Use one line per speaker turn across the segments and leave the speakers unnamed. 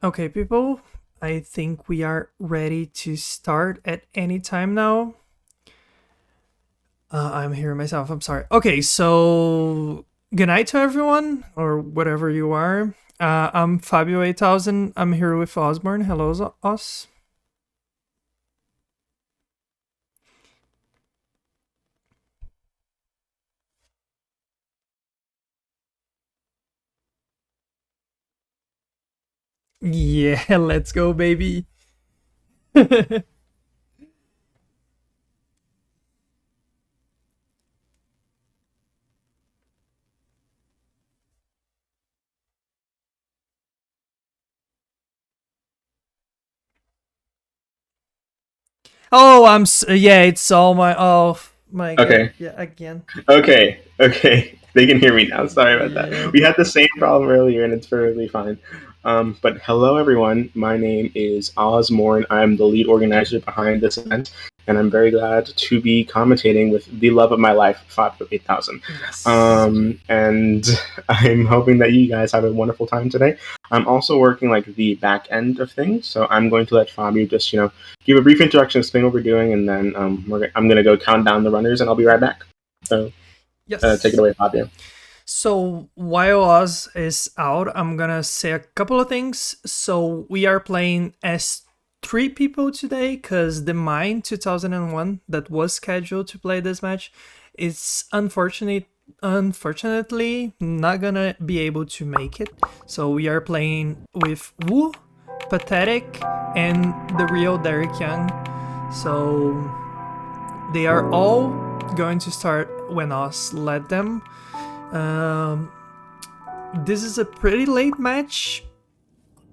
Okay, people, I think we are ready to start at any time now. I'm hearing myself, I'm sorry. Okay, so good night to everyone, or whatever you are. I'm Fabio8000. I'm here with Ozmourn. Hello, Oz. Yeah, let's go, baby. Oh, yeah, it's all my. Oh, my god.
Okay.
Yeah, again.
Okay. They can hear me now. Sorry about
Yeah.
that. We had the same problem earlier, and it's perfectly fine. But hello, everyone. My name is Ozmourn. I'm the lead organizer behind this event, and I'm very glad to be commentating with the love of my life, Fabio8000.
Yes.
And I'm hoping that you guys have a wonderful time today. I'm also working like the back end of things, so I'm going to let Fabio just give a brief introduction, explain what we're doing, and then I'm going to go count down the runners, and I'll be right back. So take it
Yes.
away, Fabio.
So while Oz is out, I'm gonna say a couple of things. So we are playing as three people today because the Mine 2001 that was scheduled to play this match is unfortunately not gonna be able to make it. So we are playing with Wu, Pathetik, and the real Derric Young. So they are all going to start when Oz let them. Um, this is a pretty late match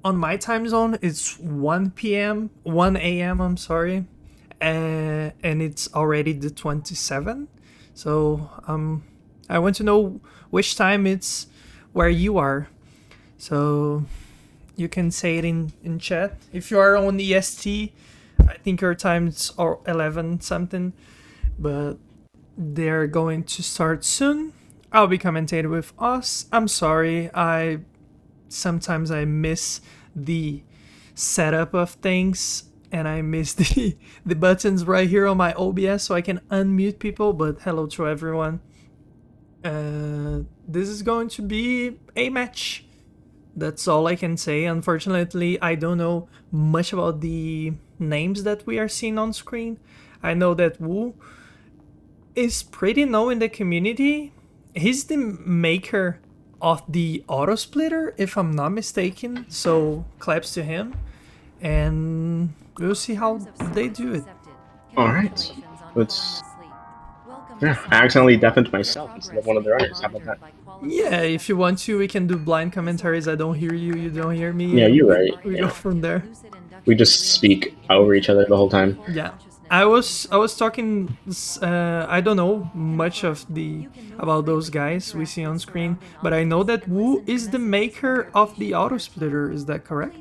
on my time zone. It's 1 p.m., 1 a.m., I'm sorry. And it's already the 27th. So I want to know which time it's where you are. So you can say it in chat. If you are on EST, I think your time's 11 something. But they're going to start soon. I'll be commentating with us. I'm sorry, I sometimes I miss the setup of things and I miss the buttons right here on my OBS so I can unmute people. But hello to everyone. This is going to be a match. That's all I can say. Unfortunately, I don't know much about the names that we are seeing on screen. I know that Wu is pretty known in the community. He's the maker of the auto splitter, if I'm not mistaken. So claps to him, and we'll see how they do it.
All right. Let's. Yeah, I accidentally deafened myself instead of one of the runners. How about that?
Yeah, if you want to, we can do blind commentaries. I don't hear you, you don't hear me,
Yeah,
and
you're right.
we go
Yeah,
from there.
we just speak over each other the whole time.
Yeah, I was talking. I don't know much of the about those guys we see on screen, but I know that Wu is the maker of the auto splitter. Is that correct?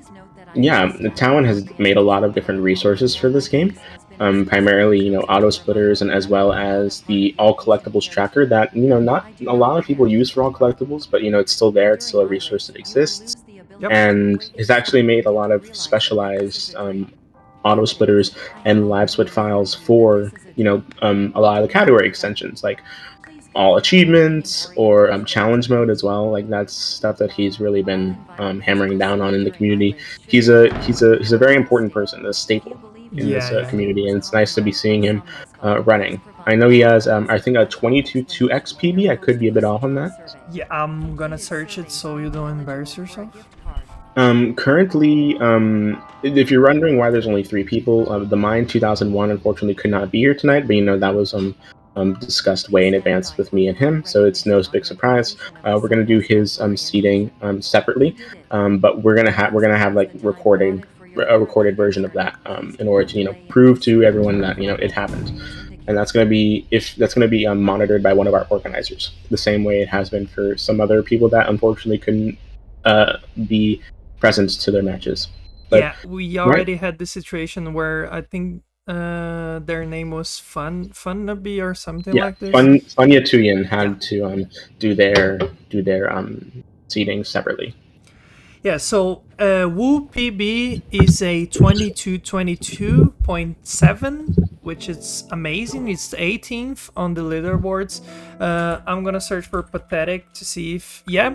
Yeah, the Talon has made a lot of different resources for this game. Primarily, auto splitters, and as well as the all collectibles tracker that not a lot of people use for all collectibles, but it's still there. It's still a resource that exists,
Yep.
and has actually made a lot of specialized auto splitters and live split files for a lot of the category extensions like all achievements or challenge mode as well. Like that's stuff that he's really been hammering down on in the community. He's a very important person, a staple in
Yeah,
this
yeah.
community, and it's nice to be seeing him running. I know he has I think a 22-2x PB. I could be a bit off on that.
Yeah, I'm gonna search it so you don't embarrass yourself.
Currently, if you're wondering why there's only three people, the Mine 2001 unfortunately could not be here tonight, but that was discussed way in advance with me and him, so it's no big surprise. We're gonna do his seating separately, but we're gonna have like a recorded version of that in order to prove to everyone that it happened, and that's gonna be monitored by one of our organizers, the same way it has been for some other people that unfortunately couldn't be present to their matches. But
Yeah, we
right,
already had the situation where I think their name was Funnaby or something
yeah,
like this.
Funya Tuyen
Yeah.
had to do their seating separately.
Yeah, so Wu PB is a 2222.7, which is amazing. It's the 18th on the leaderboards. I'm gonna search for Pathetik to see if, yeah,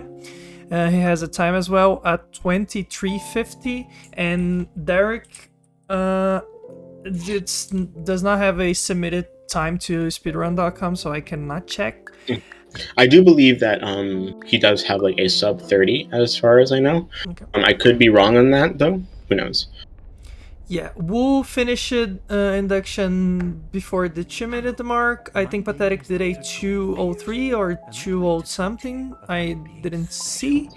he has a time as well at 23:50, and derric does not have a submitted time to speedrun.com, so I cannot check.
I do believe that he does have like a sub 30 as far as I know.
Okay.
I could be wrong on that though. Who knows?
Yeah, Wu finished induction before the 2-minute mark. I think Pathetik did a 2:03 or 2:0 something. I didn't see.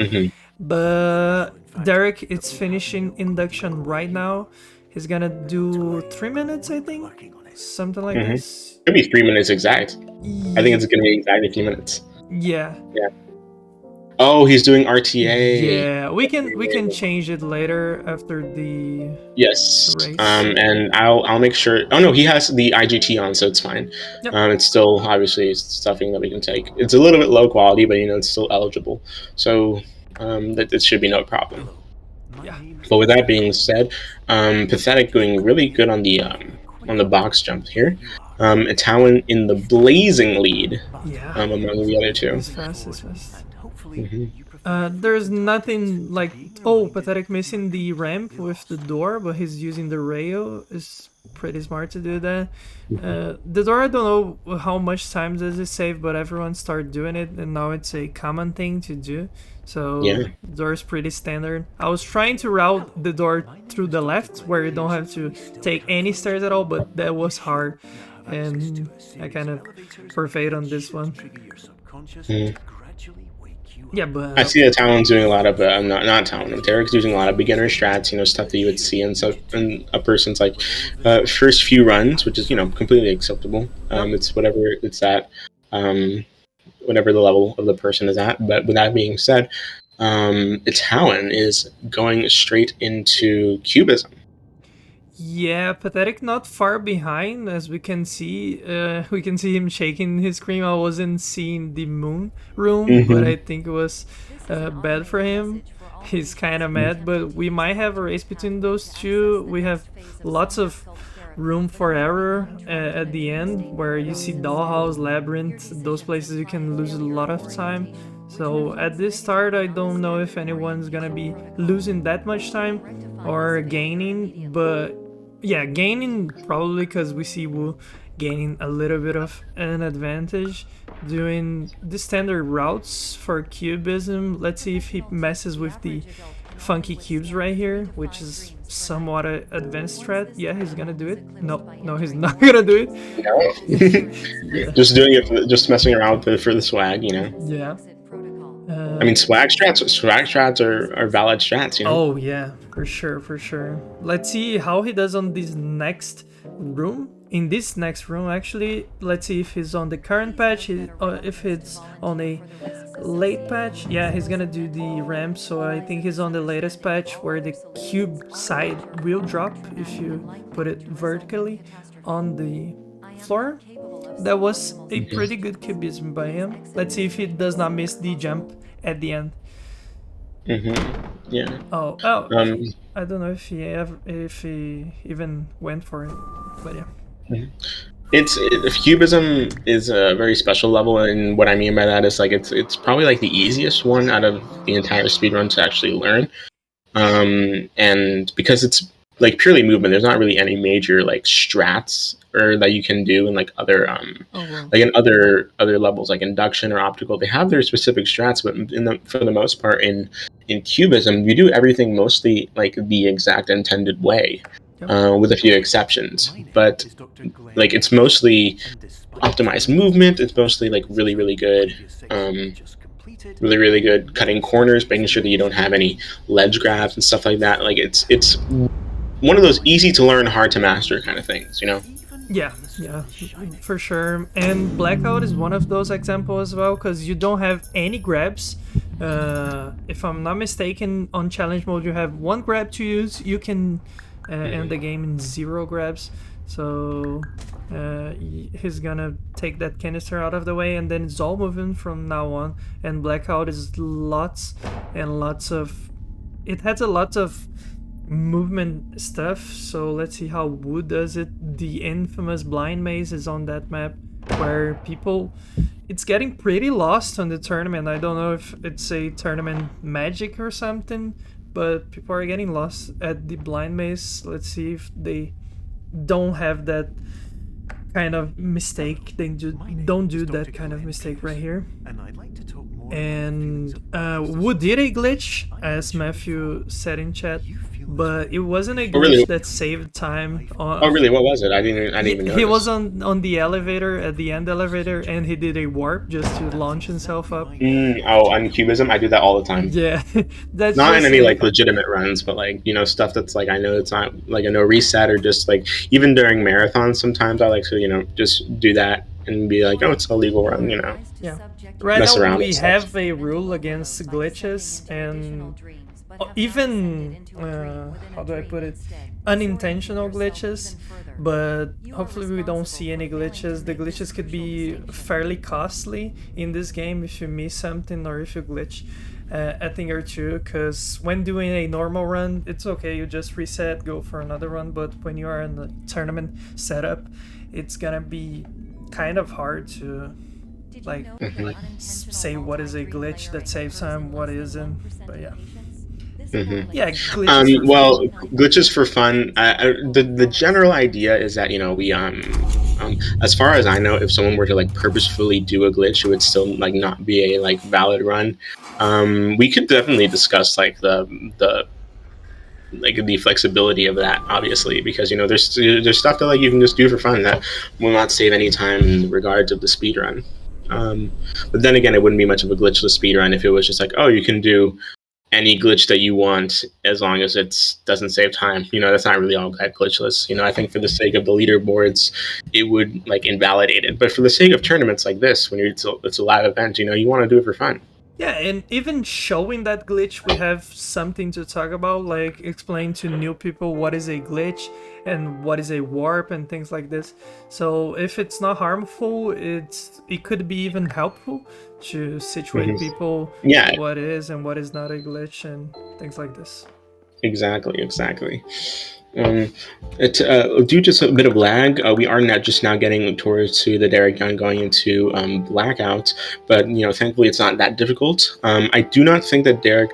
But derric is finishing induction right now. He's gonna do 3 minutes, I think. Something like this.
Could be 3 minutes exact. I think it's gonna be exactly 3 minutes.
Yeah.
Yeah. Oh, he's doing RTA.
Yeah, we can change it later after the
yes
race.
And I'll make sure. Oh no, he has the IGT on, so it's fine.
Yep.
It's still obviously stuffing that we can take. It's a little bit low quality, but it's still eligible, so that should be no problem.
Yeah.
But with that being said, Pathetik doing really good on the box jump here. Etaoin in the blazing lead.
Yeah.
Among the other two.
He's fast. There's nothing like, Pathetik missing the ramp with the door, but he's using the rail. Is pretty smart to do that. The door, I don't know how much time does it save, but everyone started doing it, and now it's a common thing to do. So the door is pretty standard. I was trying to route the door through the left, where you don't have to take any stairs at all, but that was hard, and I kind of forfeit on this one. Yeah, but
I see that Talon's doing a lot of not Talon. Derric's using a lot of beginner strats, stuff that you would see in a person's like first few runs, which is completely acceptable. It's whatever it's at, whatever the level of the person is at. But with that being said, Talon is going straight into cubism.
Yeah, Pathetik not far behind, as we can see. We can see him shaking his screen. I wasn't seeing the moon room, but I think it was bad for him. He's kind of mad, but we might have a race between those two. We have lots of room for error at the end, where you see Dollhouse, Labyrinth, those places you can lose a lot of time. So at this start, I don't know if anyone's gonna be losing that much time or gaining, but yeah, gaining probably, because we see Wu gaining a little bit of an advantage doing the standard routes for cubism. Let's see if he messes with the funky cubes right here, which is somewhat an advanced strat. Yeah, he's gonna do it. No, he's not gonna do it.
No. Yeah. Just doing it, just messing around for the swag,
Yeah.
I mean, swag strats are valid strats,
Oh yeah, for sure. Let's see how he does on this next room. In this next room, actually, let's see if he's on the current patch, or if it's on a late patch. Yeah, he's gonna do the ramp, so I think he's on the latest patch, where the cube side will drop if you put it vertically on the floor. That was a pretty good cubism by him. Let's see if he does not miss the jump at the end.
Yeah.
Oh. I don't know if he even went for it, but yeah.
Cubism is a very special level, and what I mean by that is like it's probably like the easiest one out of the entire speedrun to actually learn. And because it's like purely movement, there's not really any major like strats or that you can do in like other like in other levels like induction or optical. They have their specific strats, but for the most part in cubism, you do everything mostly like the exact intended way, with a few exceptions. But like it's mostly optimized movement. It's mostly like really good really good cutting corners, making sure that you don't have any ledge grabs and stuff like that. Like it's one of those easy to learn, hard to master kind of things,
Yeah, for sure. And Blackout is one of those examples as well, because you don't have any grabs. If I'm not mistaken, on challenge mode you have one grab to use. You can end the game in 0 grabs. So he's gonna take that canister out of the way, and then it's all moving from now on. And Blackout is lots and lots of it has a lot of movement stuff. So let's see how Wu does it. The infamous blind maze is on that map, where people, it's getting pretty lost on the tournament. I don't know if it's a tournament magic or something, but people are getting lost at the blind maze. Let's see if they don't have that kind of mistake. They don't do that kind of mistake right here. And Wu did a glitch, as Matthew said in chat, but it wasn't a glitch that saved time.
Oh, really? What was it? I didn't even notice.
He was on the elevator, at the end elevator, and he did a warp just to launch himself up.
On Cubism, I do that all the time.
Yeah,
that's not in any like legitimate runs, but like, you know, stuff that's like, I know it's not like a no reset, or just like even during marathons, sometimes I like to, you know, just do that and be like, oh, it's a legal run, you know.
Yeah. Right now we have a rule against glitches, and even how do I put it, unintentional glitches, but hopefully we don't see any glitches. The glitches could be fairly costly in this game if you miss something or if you glitch a thing or two, because when doing a normal run, it's okay, you just reset, go for another run, but when you are in the tournament setup, it's gonna be kind of hard to like say what is a glitch that saves time, what isn't. But yeah. Yeah, glitches
well, glitches for fun. The general idea is that, you know, we as far as I know, if someone were to like purposefully do a glitch, it would still like not be a like valid run. We could definitely discuss like the flexibility of that, obviously, because, you know, there's stuff that like you can just do for fun that will not save any time in regards of the speed run. But then again, it wouldn't be much of a glitchless speedrun if it was just like, oh, you can do any glitch that you want as long as it doesn't save time. You know, that's not really all that glitchless. You know, I think for the sake of the leaderboards, it would like invalidate it. But for the sake of tournaments like this, when it's a live event, you know, you want to do it for fun.
Yeah, and even showing that glitch, we have something to talk about, like explain to new people what is a glitch and what is a warp and things like this. So if it's not harmful, it could be even helpful to situate people what is and what is not a glitch and things like this.
Exactly. Due to a bit of lag, we are now getting towards to the derric gun going into blackout, but, you know, thankfully it's not that difficult. I do not think that derric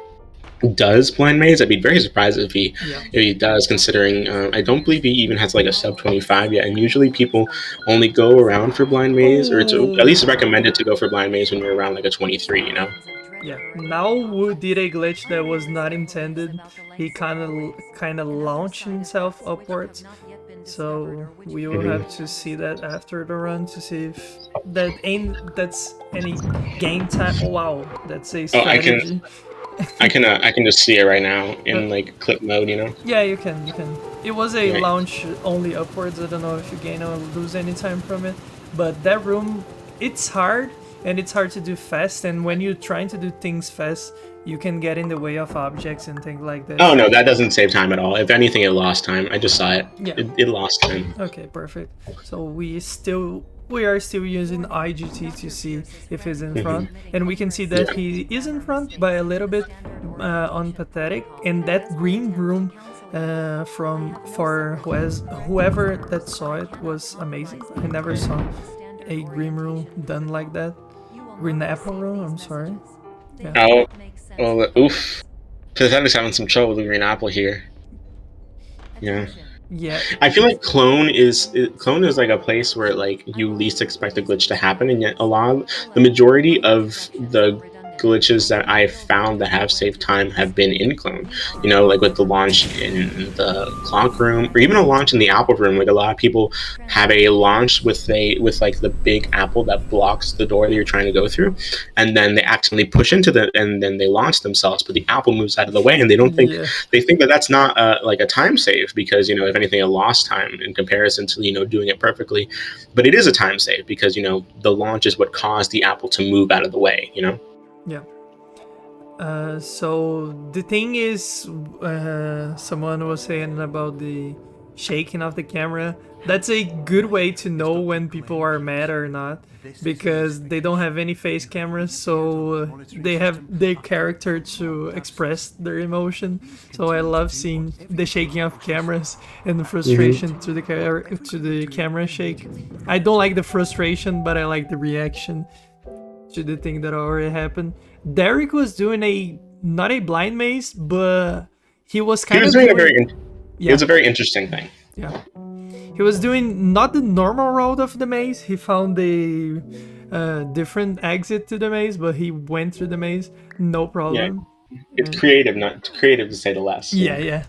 does blind maze. I'd be very surprised if he does, considering I don't believe he even has like a sub 25 yet, and usually people only go around for blind maze, or it's at least recommended to go for blind maze when you're around like a 23, you know.
Yeah, now Wu did a glitch that was not intended. He kind of launched himself upwards. So we will have to see that after the run to see if that's any game time. Wow, that's a strategy.
I can just see it right now in like clip mode, you know.
Yeah, you can. It was a launch only upwards. I don't know if you gain or lose any time from it, but that room, it's hard. And it's hard to do fast, and when you're trying to do things fast, you can get in the way of objects and things like that.
Oh no, that doesn't save time at all. If anything, it lost time. I just saw it. Yeah. It lost time.
Okay, perfect. So we are still using IGT to see if he's in front, and we can see that he is in front by a little bit on Pathetik, and that green room for whoever that saw it was amazing. I never saw a green room done like that. Green apple room, I'm sorry. Yeah.
Oh, well, oof. Pathetik's having some trouble with the green apple here. Yeah.
Yeah.
I feel like Clone is like a place where like you least expect a glitch to happen, and yet the majority of the glitches that I've found that have saved time have been in Clone. You know, like with the launch in the clock room, or even a launch in the apple room. Like a lot of people have a launch with like the big apple that blocks the door that you're trying to go through, and then they accidentally push into and then they launch themselves, but the apple moves out of the way, and they don't think they think that that's not like a time save, because, you know, if anything, a lost time in comparison to, you know, doing it perfectly. But it is a time save because, you know, the launch is what caused the apple to move out of the way, you know.
Yeah. So the thing is, someone was saying about the shaking of the camera. That's a good way to know when people are mad or not, because they don't have any face cameras, so they have their character to express their emotion. So I love seeing the shaking of cameras and the frustration to the camera shake. I don't like the frustration, but I like the reaction to the thing that already happened. Derric was doing not a blind maze, but he was kind of
doing
yeah.
It was a very interesting thing.
Yeah. He was doing not the normal route of the maze. He found a different exit to the maze, but he went through the maze, no problem.
Yeah. It's creative, not creative to say the less.
Yeah.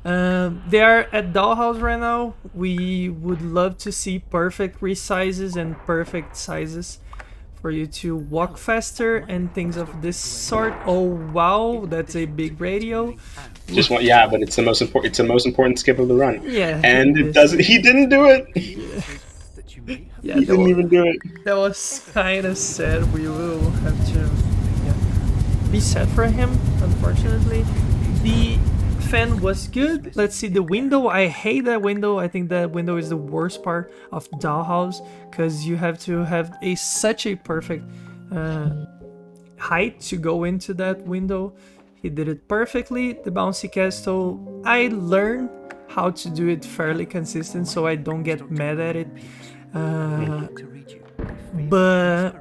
They are at Dollhouse right now. We would love to see perfect resizes and perfect sizes for you to walk faster and things of this sort. Oh wow, that's a big radio.
But it's the most important. It's the most important skip of the run.
Yeah,
and it doesn't. He didn't do it.
Yeah,
he didn't even do it.
That was kind of sad. We will have to be sad for him. Unfortunately, the fan was good. Let's see the window. I hate that window. I think that window is the worst part of Dollhouse, because you have to have such a perfect height to go into that window. He did it perfectly. The bouncy castle, I learned how to do it fairly consistent, so I don't get mad at it. But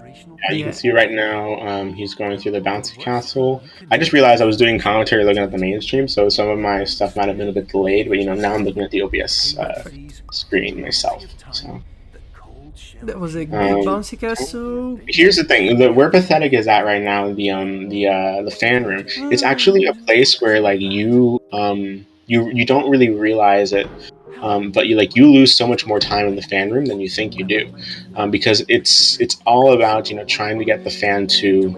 you can see right now he's going through the bouncy castle. I just realized I was doing commentary looking at the main stream, so some of my stuff might have been a bit delayed, but now I'm looking at the OBS screen myself. So
that was a good bouncy castle.
Here's the thing: where Pathetik is at right now, the fan room, it's actually a place where like you don't really realize it. But you lose so much more time in the fan room than you think you do, because it's all about trying to get the fan to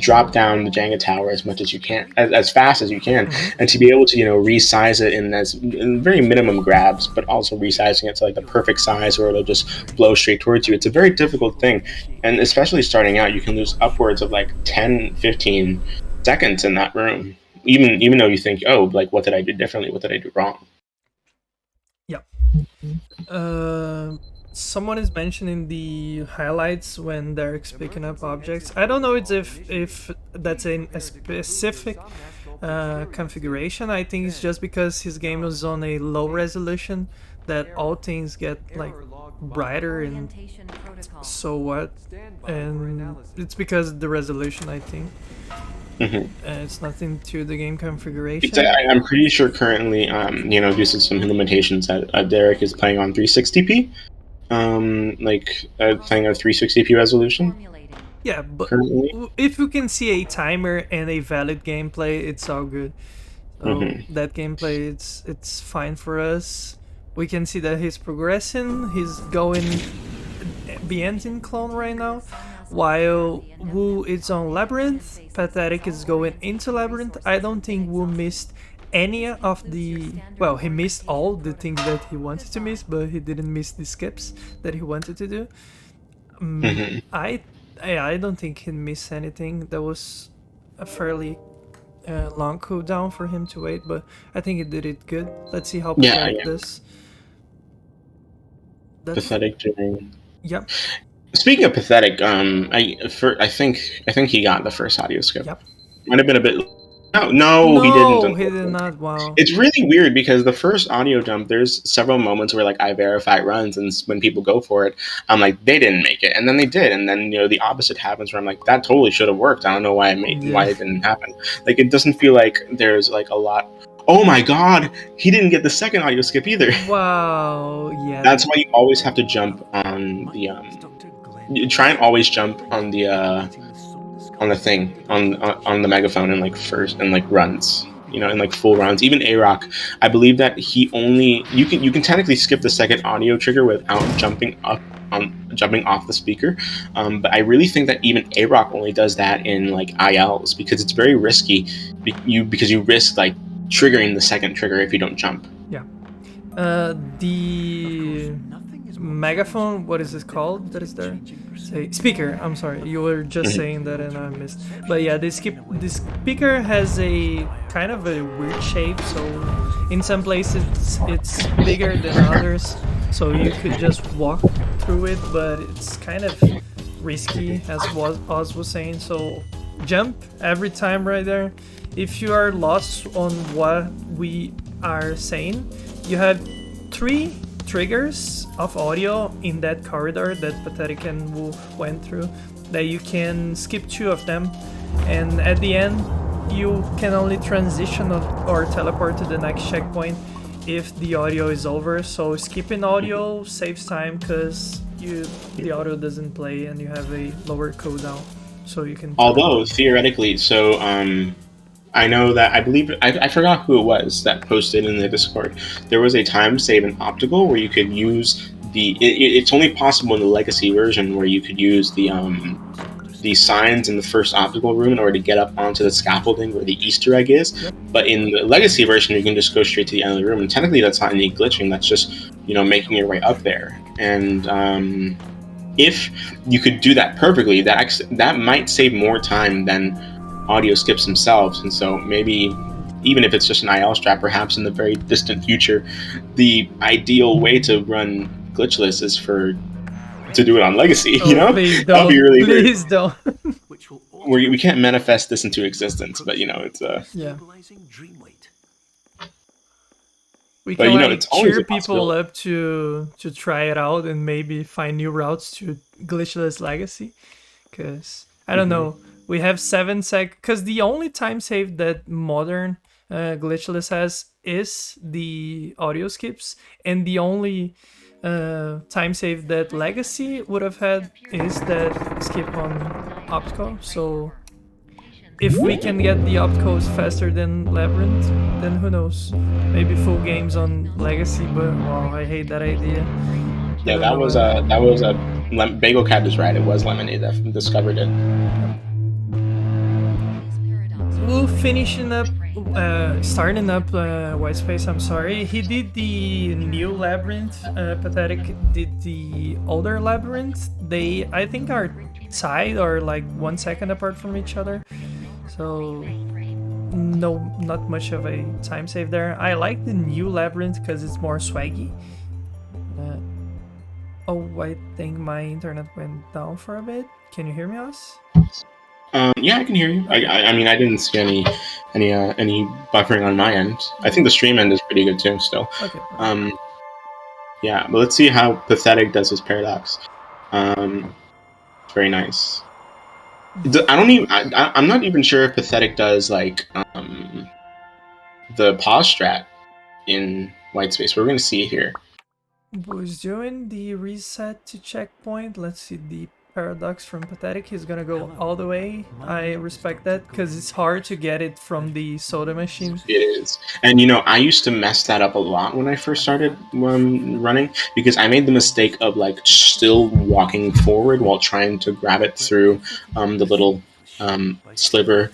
drop down the Jenga tower as much as you can, as fast as you can, and to be able to resize it in very minimum grabs, but also resizing it to like the perfect size where it'll just blow straight towards you. It's a very difficult thing, and especially starting out, you can lose upwards of like 10-15 seconds in that room, even though you think, oh, like what did I do differently? What did I do wrong?
Someone is mentioning the highlights when Derric's picking up objects. I don't know if that's a specific configuration. I think it's just because his game is on a low resolution that all things get like brighter and so what, and it's because of the resolution, I think. It's nothing to the game configuration.
I'm pretty sure currently, due to some limitations, that derric is playing on 360p, playing a 360p resolution.
Yeah, but
currently,
if you can see a timer and a valid gameplay, it's all good. So that gameplay, it's fine for us. We can see that he's progressing. He's going Bientin clone right now, while Wu is on Labyrinth. Pathetik is going into Labyrinth. I don't think Wu missed any of the... Well, he missed all the things that he wanted to miss, but he didn't miss the skips that he wanted to do. I don't think he missed anything. That was a fairly long cooldown for him to wait, but I think he did it good. Let's see how Pathetik does.
Pathetik doing...
Yep.
Speaking of Pathetik, I think he got the first audio skip.
Yep.
Might have been a bit. No, he didn't.
He did not. Wow.
It's really weird because the first audio jump, there's several moments where like I verify runs, and when people go for it, I'm like, they didn't make it, and then they did, and then the opposite happens where I'm like, that totally should have worked. I don't know why why it didn't happen. Like it doesn't feel like there's like a lot. Oh my god, he didn't get the second audio skip either.
Wow. Yeah.
That's why you always have to jump on the You try and always jump on the thing on the megaphone in like first and like runs, in like full runs. Even A-Rock, I believe that he only you can technically skip the second audio trigger without jumping off the speaker, but I really think that even A-Rock only does that in like ILs because it's very risky. Because you risk like triggering the second trigger if you don't jump.
Yeah. megaphone. What is this called? That is there. Say speaker. I'm sorry, you were just saying that and I missed. But yeah, this speaker has a kind of a weird shape. So in some places it's bigger than others. So you could just walk through it, but it's kind of risky, as Oz was saying. So jump every time right there. If you are lost on what we are saying, you have 3 triggers of audio in that corridor that Pathetik and Wu went through, that you can skip 2 of them, and at the end you can only transition or teleport to the next checkpoint if the audio is over. So skipping audio saves time because the audio doesn't play and you have a lower cooldown, so you can.
Although theoretically, so I know that I forgot who it was that posted in the Discord. There was a time save in optical where you could use it's only possible in the legacy version where you could use the signs in the first optical room in order to get up onto the scaffolding where the Easter egg is.
Yep.
But in the legacy version, you can just go straight to the end of the room, and technically that's not any glitching. That's just making your way up there. And if you could do that perfectly, that might save more time than audio skips themselves. And so maybe even if it's just an IL strap, perhaps in the very distant future, the ideal way to run glitchless is to do it on legacy.
Please don't.
That'd be really
please
great.
Don't.
We can't manifest this into existence, but it's
yeah. We
but,
can
it's always
cheer
a
people up to try it out and maybe find new routes to glitchless legacy, because I don't know. We have 7 sec, because the only time save that modern glitchless has is the audio skips, and the only time save that legacy would have had is that skip on optical. So if we can get the opticals faster than labyrinth, then who knows? Maybe full games on legacy, but wow, I hate that idea.
Yeah, that was Bagel Cat is right. It was Lemonade that discovered it.
We'll finishing up, starting up White Space. I'm sorry. He did the new labyrinth. Pathetik did the older labyrinth. They, I think, are tied or like 1 second apart from each other. So no, not much of a time save there. I like the new labyrinth because it's more swaggy. Oh, I think my internet went down for a bit. Can you hear me, Oz?
Yeah, I can hear you. I mean, I didn't see any buffering on my end. I think the stream end is pretty good too. Still.
Okay.
Yeah, but let's see how Pathetik does his paradox. Very nice. I'm not even sure if Pathetik does like the pause strat in White Space. We're gonna see it here.
Who's doing the reset to checkpoint? Let's see the paradox from Pathetik. He's gonna go all the way. I respect that because it's hard to get it from the soda machine.
It is. And I used to mess that up a lot when I first started running, because I made the mistake of like still walking forward while trying to grab it through the little sliver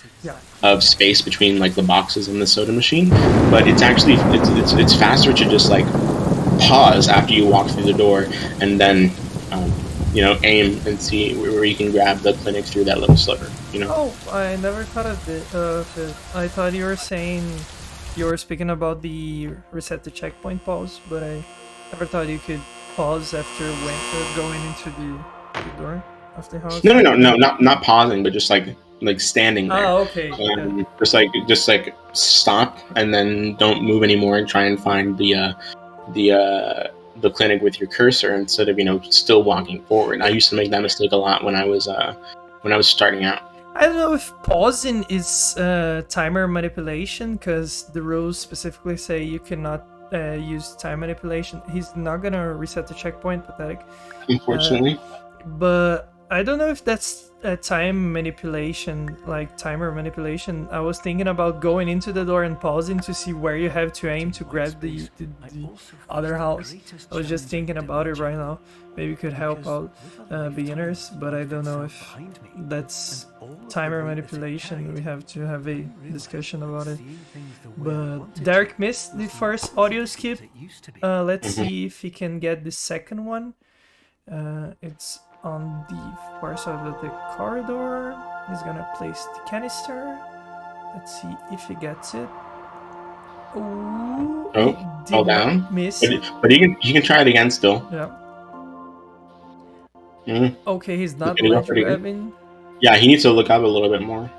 of space between like the boxes and the soda machine. But it's actually it's faster to just like pause after you walk through the door and then aim and see where you can grab the clinic through that little sliver.
Oh, I never thought of it. I thought you were saying you were speaking about the reset to checkpoint pause, but I never thought you could pause after going into the door of the house.
No, not pausing, but just like standing there.
Oh, okay.
Just like stop and then don't move anymore and try and find the clinic with your cursor instead of still walking forward. I used to make that mistake a lot when I was starting out.
I don't know if pausing is timer manipulation, because the rules specifically say you cannot use time manipulation. He's not gonna reset the checkpoint, Pathetik.
Unfortunately.
But I don't know if that's time manipulation, like timer manipulation, I was thinking about going into the door and pausing to see where you have to aim to grab the other house. I was just thinking about it right now. Maybe it could help out beginners, but I don't know if that's timer manipulation. We have to have a discussion about it. But Derric missed the first audio skip. Let's see if he can get the second one. It's on the far side of the corridor. He's gonna place the canister. Let's see if he gets it. Ooh,
fall down.
Miss.
But he can try it again still.
Yeah. Okay, he's not ledge grabbing.
Yeah, he needs to look up a little bit more.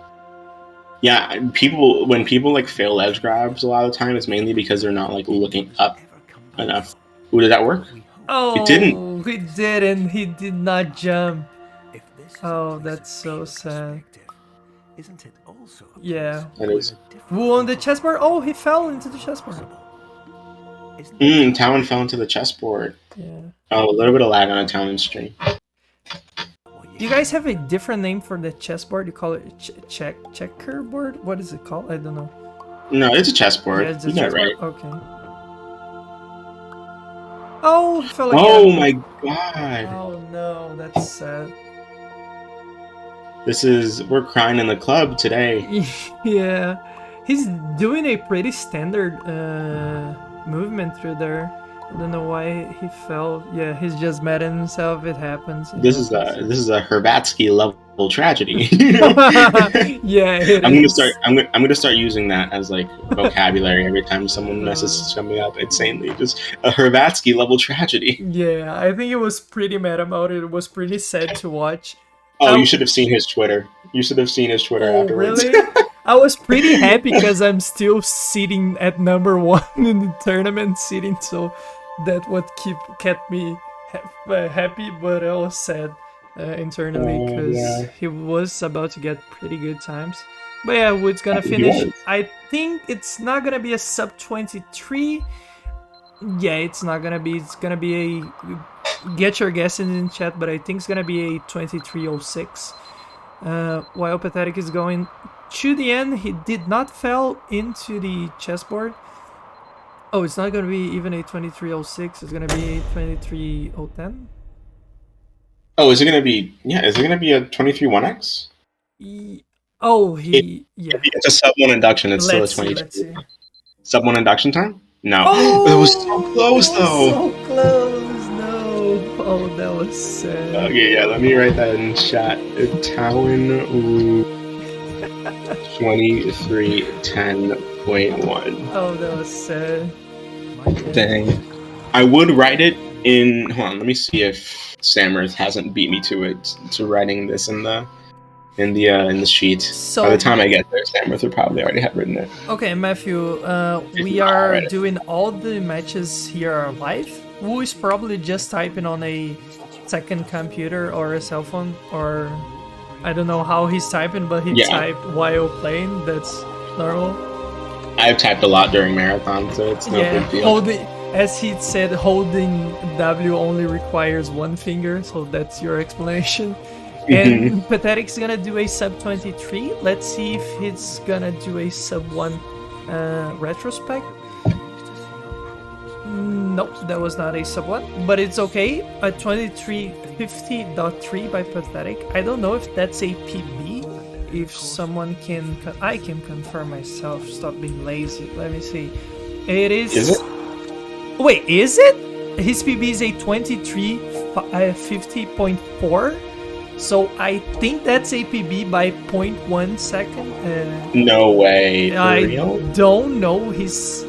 Yeah, when people like fail ledge grabs a lot of the time, it's mainly because they're not like looking up enough. Ooh, did that work?
Oh,
it didn't.
He didn't. He did not jump. Oh, that's so sad. Yeah.
That is.
Who on the chessboard? Oh, he fell into the chessboard.
Talon fell into the chessboard.
Yeah.
Oh, a little bit of lag on a Talon stream.
Do you guys have a different name for the chessboard? You call it checkerboard? What is it called? I don't know.
No, it's a chessboard.
Yeah, it's a
you got it right.
Okay. Oh, he fell again.
Oh my god.
Oh no, that's sad.
We're crying in the club today.
Yeah. He's doing a pretty standard movement through there. I don't know why he fell. Yeah, he's just mad at himself. It happens.
This is a Herbatsky level tragedy.
Yeah,
I'm gonna start using that as like vocabulary every time someone messes something up insanely. Just a Herbatsky level tragedy.
Yeah, I think he was pretty mad about it. It was pretty sad to watch.
Oh, you should have seen his Twitter. You should have seen his Twitter afterwards.
Really? I was pretty happy because I'm still sitting at number 1 in the tournament sitting, so that what kept me happy, but I was sad internally because he was about to get pretty good times. But yeah, Wood's gonna finish. I think it's not gonna be a sub 23. Yeah, it's not gonna be. It's gonna be a. Get your guesses in chat, but I think it's gonna be a 23:06. While Pathetik is going to the end, he did not fall into the chessboard. Oh, it's not gonna be even a 23:06. It's gonna be a 23:10.
Oh, is it gonna be? Yeah, is it gonna be a 23:1x?
Yeah.
It's a sub 1 induction. It's still a 23. Sub 1 induction time? No.
Oh,
it was so close though.
So close. No. Oh, that was sad.
Okay, yeah. Let me write that in chat. EtaoinWu 23:10.1.
Oh, that was sad.
Dang. I would write it in. Hold on. Let me see if Samers hasn't beat me to it to writing this in the sheet. So, by the time I get there, Samers would probably already have written it.
Okay, Matthew. We are doing all the matches here live. Wu is probably just typing on a second computer or a cell phone, or I don't know how he's typing, but he typed while playing. That's normal.
I've typed a lot during marathon, so it's no big deal.
As he said, holding W only requires one finger, so that's your explanation. And Pathetik's gonna do a sub 23. Let's see if he's gonna do a sub 1 retrospect. Nope, that was not a sub 1, but it's okay. A 23:50.3 by Pathetik. I don't know if that's a PB. If someone can, I can confirm myself. Stop being lazy. Let me see. It is.
Is it?
Wait, is it? His PB is a 23:50.4. So I think that's a PB by 0.1 second.
No way. For
I
real?
don't know his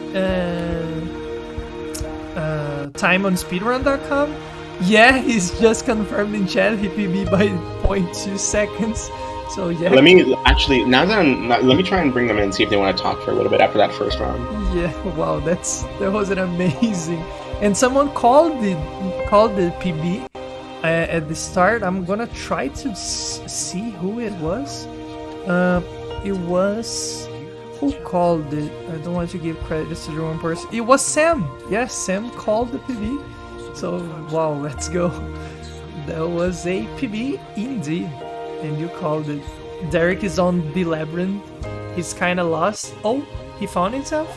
time on speedrun.com. Yeah, he's just confirmed in chat. He PB by 0.2 seconds. So yeah.
Let me actually let me try and bring them in and see if they want to talk for a little bit after that first round.
Yeah, wow, that was an amazing. And someone called the PB at the start. I'm gonna try to see who it was. It was who called it. I don't want to give credit to the wrong person. It was Sam. Yes, Sam called the PB. So wow, let's go. That was a PB indeed. and you called it. Derric is on the labyrinth. He's kind of lost. Oh, he found himself.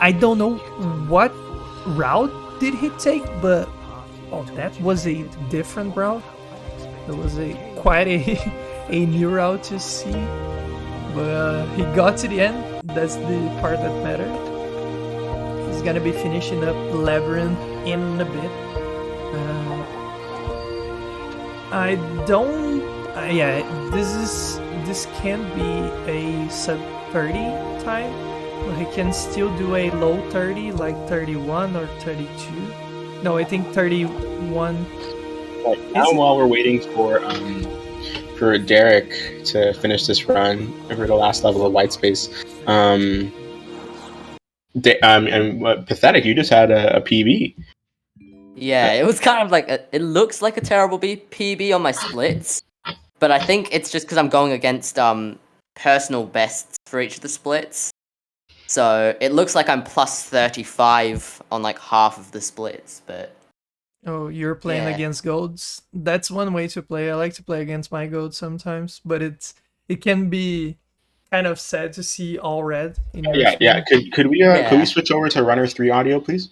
I don't know what route did he take, but oh, that was a different route. It was quite a new route to see. But he got to the end. That's the part that mattered. He's gonna be finishing up Labyrinth in a bit. I don't. Yeah, this can be a sub 30 time, but he can still do a low 30, like 31 or 32. No, I think 31.
Right, now, while we're waiting for Derric to finish this run over the last level of white space, and Pathetik, you just had a PB.
Yeah, it was kind of like it looks like a terrible PB on my splits, but I think it's just because I'm going against personal bests for each of the splits. So it looks like I'm plus 35 on like half of the splits, but
oh, you're playing against goats. That's one way to play. I like to play against my goats sometimes, but it can be kind of sad to see all red in your screen.
Could we switch over to runner 3 audio, please?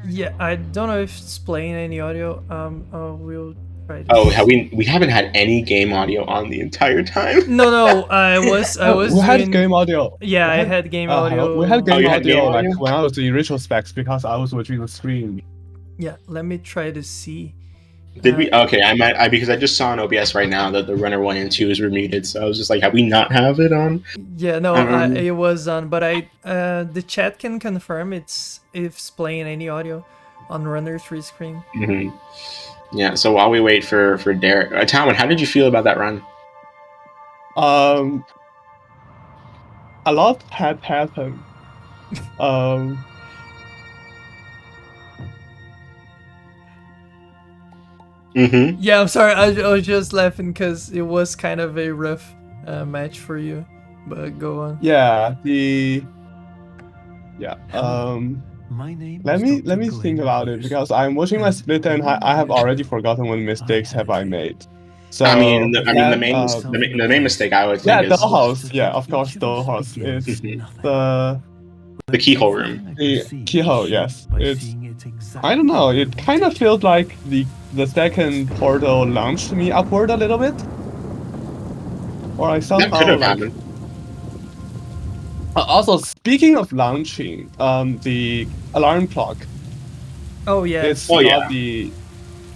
Yeah, I don't know if it's playing any audio. We'll try.
We haven't had any game audio on the entire time.
No, I was.
We had game audio.
Yeah, I had game audio.
We had game audio
like
when I was in retrospects because I was watching the stream.
Yeah, let me try to see.
Did we? Okay, I because I just saw on OBS right now that the runner 1 and 2 is remuted, so I was just like, have we not have it on?
Yeah, no, it was on, but the chat can confirm if it's playing any audio on runner 3 screen.
Mm-hmm. Yeah. So while we wait for Derric, Talman, how did you feel about that run?
A lot had happened.
Mm-hmm.
Yeah, I'm sorry. I was just laughing because it was kind of a rough match for you. But go on.
Yeah. Let me think about it because I'm watching my split and I have already forgotten what mistakes have I made. So
the main mistake I would think is
dollhouse. Yeah, of course, dollhouse is
the keyhole room.
The keyhole, yes. It's. I don't know. It kind of feels like the second portal launched me upward a little bit, or I somehow.
That could have happened.
Also, speaking of launching, the alarm clock.
Oh yeah.
It's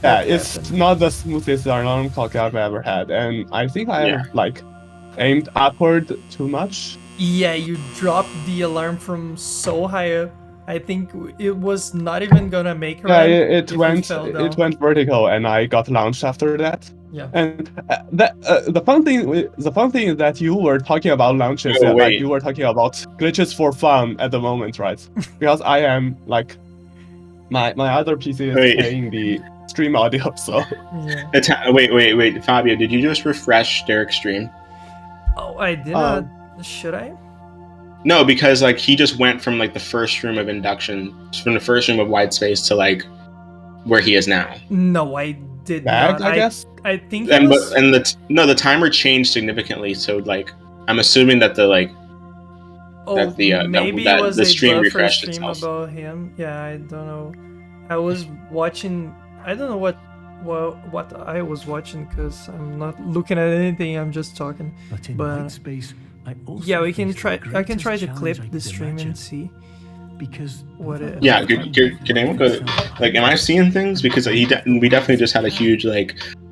it's not the smoothest alarm clock I've ever had, and I think I have aimed upward too much.
Yeah, you dropped the alarm from so high up. I think it was not even gonna make it.
Yeah, it went vertical, and I got launched after that.
Yeah.
And the fun thing is that you were talking about launches, you were talking about glitches for fun at the moment, right? Because I am like, my other PC is playing the stream audio, so.
Yeah.
Wait, Fabio, did you just refresh Derric's stream?
Oh, I did not. Should I?
No, because he just went from the first room of induction, from the first room of white space to where he is now.
No, I did not.
I guess.
I think.
The timer changed significantly, so I'm assuming that
maybe it was
the stream
a
refreshed
stream
itself.
about him. Yeah, I don't know. I was watching. I don't know what I was watching because I'm not looking at anything. I'm just talking. But yeah, we can try. I can try to clip the stream and see. Because what?
Can anyone go? Am I seeing things? Because we definitely just had a huge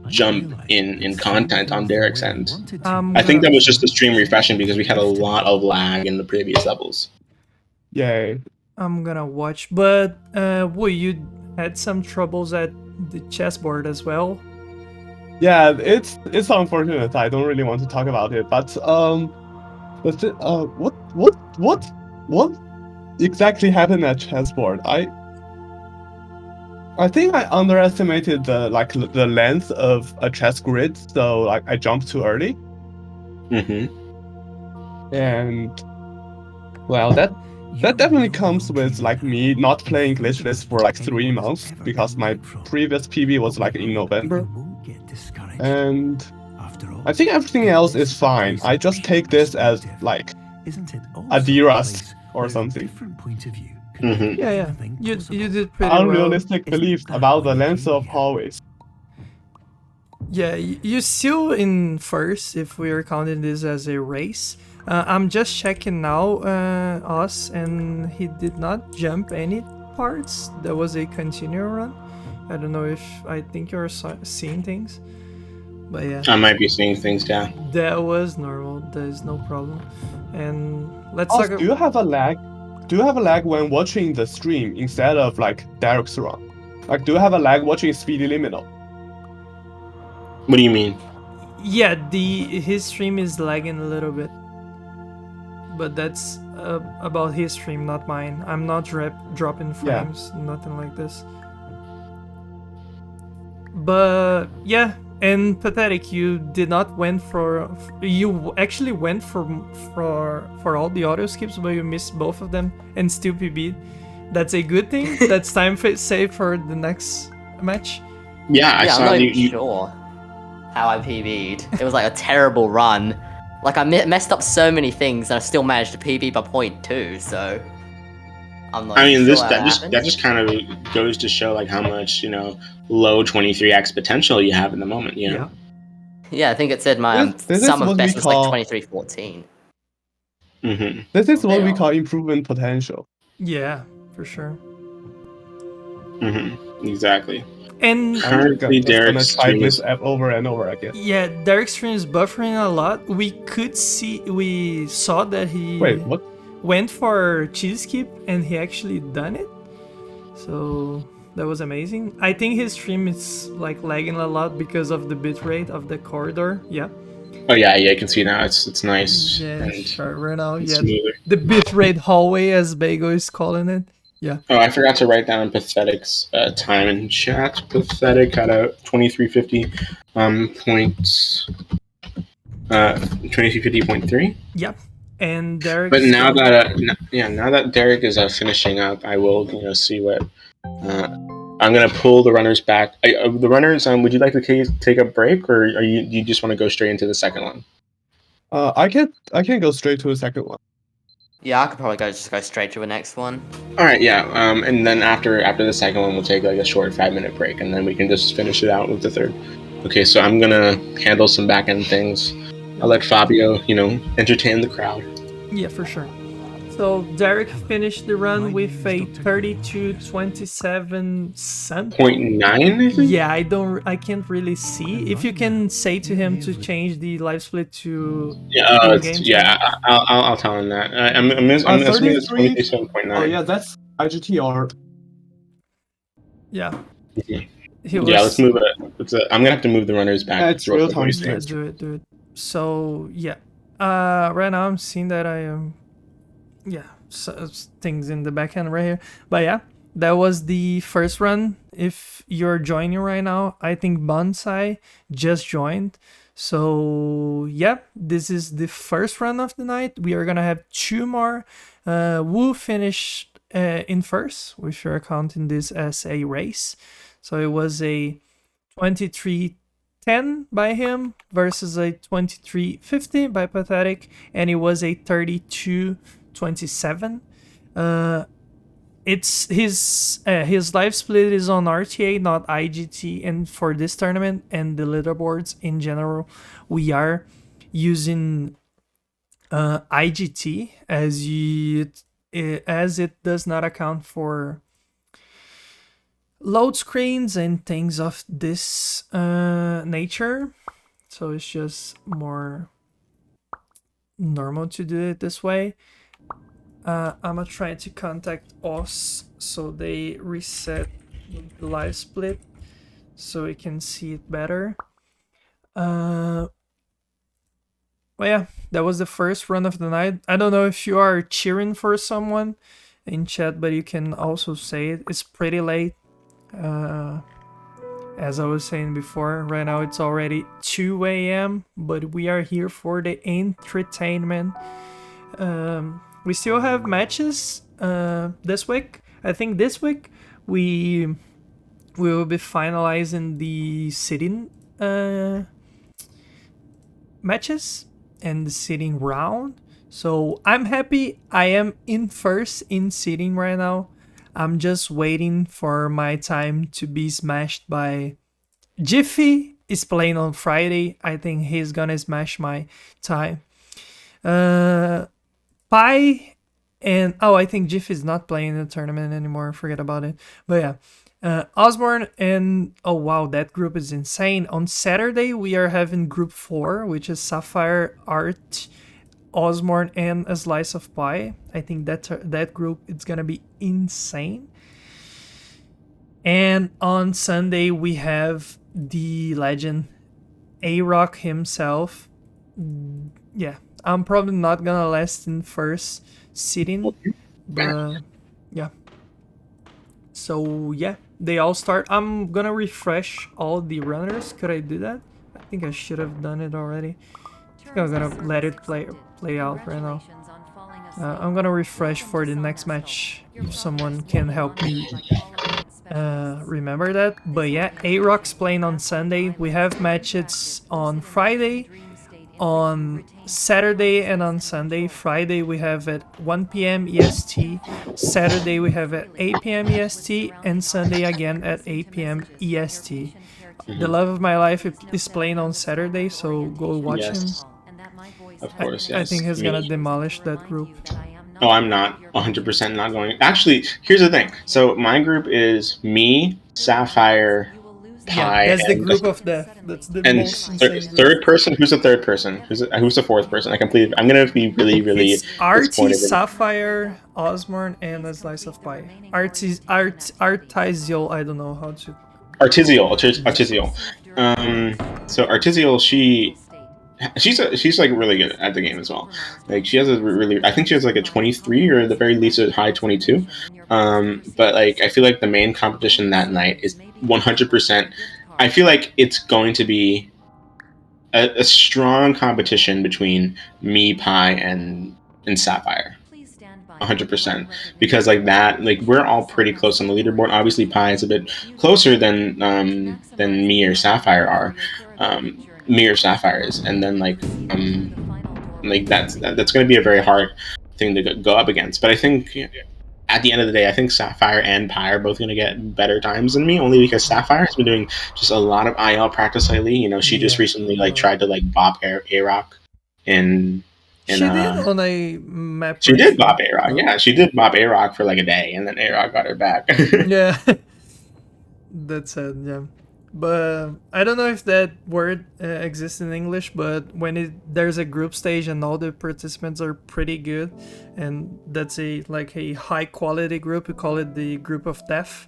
jump in content on Derric's end. I think that was just the stream refreshing because we had a lot of lag in the previous levels.
Yay!
I'm gonna watch, but you had some troubles at the chessboard as well.
Yeah, it's unfortunate. I don't really want to talk about it, but what exactly happened at chessboard? I think I underestimated the length of a chess grid, so I jumped too early.
Mm-hmm.
And well, that definitely comes with me not playing Glitchless for 3 months because my previous PB was in November. And I think everything else is fine. I just take this as like a derric or something.
Yeah. You did pretty
Unrealistic
well.
beliefs about the length of hallways.
Yeah, you still in first if we are counting this as a race. I'm just checking now, us, and he did not jump any parts. There was a continual run. I don't know if I think you're seeing things, but yeah.
I might be seeing things, yeah.
That was normal. There's no problem. And let's
Also,
talk.
do you have a lag? Do you have a lag when watching the stream instead of like derric's run? Like, do you have a lag watching Speedy Liminal?
What do you mean?
Yeah, his stream is lagging a little bit, but that's about his stream, not mine. I'm not dropping frames, nothing like this. But yeah, and Pathetik, you did not went for you actually went for all the auto skips, but you missed both of them and still PB'd. That's a good thing. That's time save for the next match.
Yeah, I saw
I'm not even sure how I PB'd. It was like a terrible run. Like I messed up so many things, and I still managed to PB by 0.2. So I'm not.
I mean,
sure
that just kind of goes to show like how much low 23x potential you have in the moment. You know.
Yeah, I think it said my summer best was like 2314.
Mm-hmm.
This is what we call improvement potential.
Yeah, for sure.
Mm-hmm. Exactly.
And
currently, derric's
stream this app over and over again.
Yeah, derric's stream is buffering a lot. We saw that he went for cheese skip and he actually done it. So that was amazing. I think his stream is like lagging a lot because of the bitrate of the corridor. Yeah.
Oh yeah, I can see now. It's nice.
Yeah, sure. Right now,
smoother.
The bitrate hallway, as Bago is calling it. Yeah.
Oh, I forgot to write down Pathetik's time in chat. Pathetik had a 2350 points. 2350.3.
Yep. And derric.
But now that now that derric is finishing up, I will see what. I'm gonna pull the runners back. The runners. Would you like to take a break, or do you just want to go straight into the second one?
I can go straight to the second one.
Yeah, I could probably just go straight to the next one.
All right, yeah. And then after the second one, we'll take like a short 5-minute break, and then we can just finish it out with the third. Okay, so I'm gonna handle some back end things. I'll let Fabio, entertain the crowd.
Yeah, for sure. So derric finished the run with a 32.27 cent.
0.9, I think?
Yeah, I can't really see. If you can say to him to change the live split to
I'll tell him that. I'm assuming it's 27.9.
Oh yeah, that's IGT or
yeah.
Mm-hmm. Let's move it. I'm gonna have to move the runners back.
It's real time.
Do it. So yeah, right now I'm seeing that I am. Things in the back end right here. But yeah, that was the first run. If you're joining right now, I think Bonsai just joined. So yeah, this is the first run of the night. We are gonna have 2 more. Wu finished in first, if you're counting this as a race. So it was a 23:10 by him versus a 23:50 by Pathetik, and it was a 32:27. It's his live split is on RTA, not IGT, and for this tournament and the leaderboards in general, we are using IGT as it does not account for load screens and things of this nature. So it's just more normal to do it this way. I'm gonna try to contact us so they reset the live split so we can see it better. Well, yeah, that was the first run of the night. I don't know if you are cheering for someone in chat, but you can also say it. It's pretty late. As I was saying before, right now it's already 2 a.m., but we are here for the entertainment. We still have matches this week. I think this week we will be finalizing the sitting matches and the seeding round. So I'm happy I am in first in seeding right now. I'm just waiting for my time to be smashed by Jiffy. Is playing on Friday. I think he's gonna smash my time. Pi and I think Jiffy is not playing the tournament anymore. Forget about it. But yeah, Ozmourn and oh wow, that group is insane. On Saturday we are having group 4, which is Sapphire, Art, Ozmourn, and a Slice of Pie. I think that group it's gonna be insane. And on Sunday we have the legend A-Rock himself. Yeah, I'm probably not gonna last in first sitting, but yeah. So yeah, they all start. I'm gonna refresh all the runners. Could I do that? I think I should have done it already. I think I'm gonna let it play out right now. I'm gonna refresh for the next match if someone can help me remember that. But yeah, A-Rock's playing on Sunday. We have matches on Friday, on Saturday, and on Sunday. Friday we have at 1 p.m. EST, Saturday we have at 8 p.m. EST, and Sunday again at 8 p.m. EST. The love of my life is playing on Saturday, so go watch him.
Of course, yes.
I think he's gonna demolish that group.
Oh, I'm not 100% not going. Actually, here's the thing. So my group is me, Sapphire, Pi,
that's the group of death. That's the most insane
third person. Who's the third person? Who's the fourth person? I'm gonna be really
it's Artie, Sapphire, Ozmourn, and a Slice of Pie. Artizial. I don't know how to.
Artizial. So Artizial, she's like really good at the game as well. Like she has I think she has like a 23 or at the very least a high 22. But like I feel like the main competition that night is 100%. I feel like it's going to be a strong competition between me, Pi, and Sapphire. 100%, because like that, like we're all pretty close on the leaderboard. Obviously, Pi is a bit closer than me or Sapphire are. Me or Sapphire is, and then like that's going to be a very hard thing to go up against. But I think at the end of the day, I think Sapphire and Pi are both going to get better times than me, only because Sapphire has been doing just a lot of IL practice lately. You know, she just recently like tried to like bop A-Rock in
she did on a map.
She did bop A-Rock. Yeah, she did bop A-Rock for like a day, and then A-Rock got her back.
Yeah, that's it. Yeah. But I don't know if that word exists in English, but when there's a group stage and all the participants are pretty good, and that's a high quality group, we call it the group of death.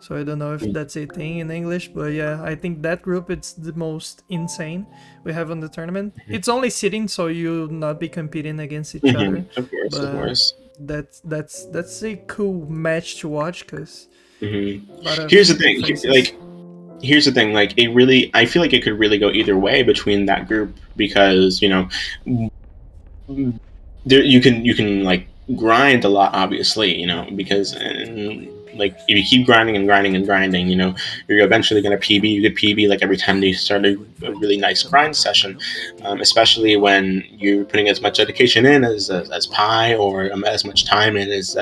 So I don't know if that's a thing in English, but yeah, I think that group it's the most insane we have on the tournament. It's only sitting, so you'll not be competing against each other.
Of course.
That's a cool match to watch because.
Here's the thing, like I feel like it could really go either way between that group, because you know, there you can like grind a lot, obviously, you know, because like if you keep grinding, you know, you're eventually going to PB. You get PB like every time you start a really nice grind session, especially when you're putting as much dedication in as Pi, or as much time in as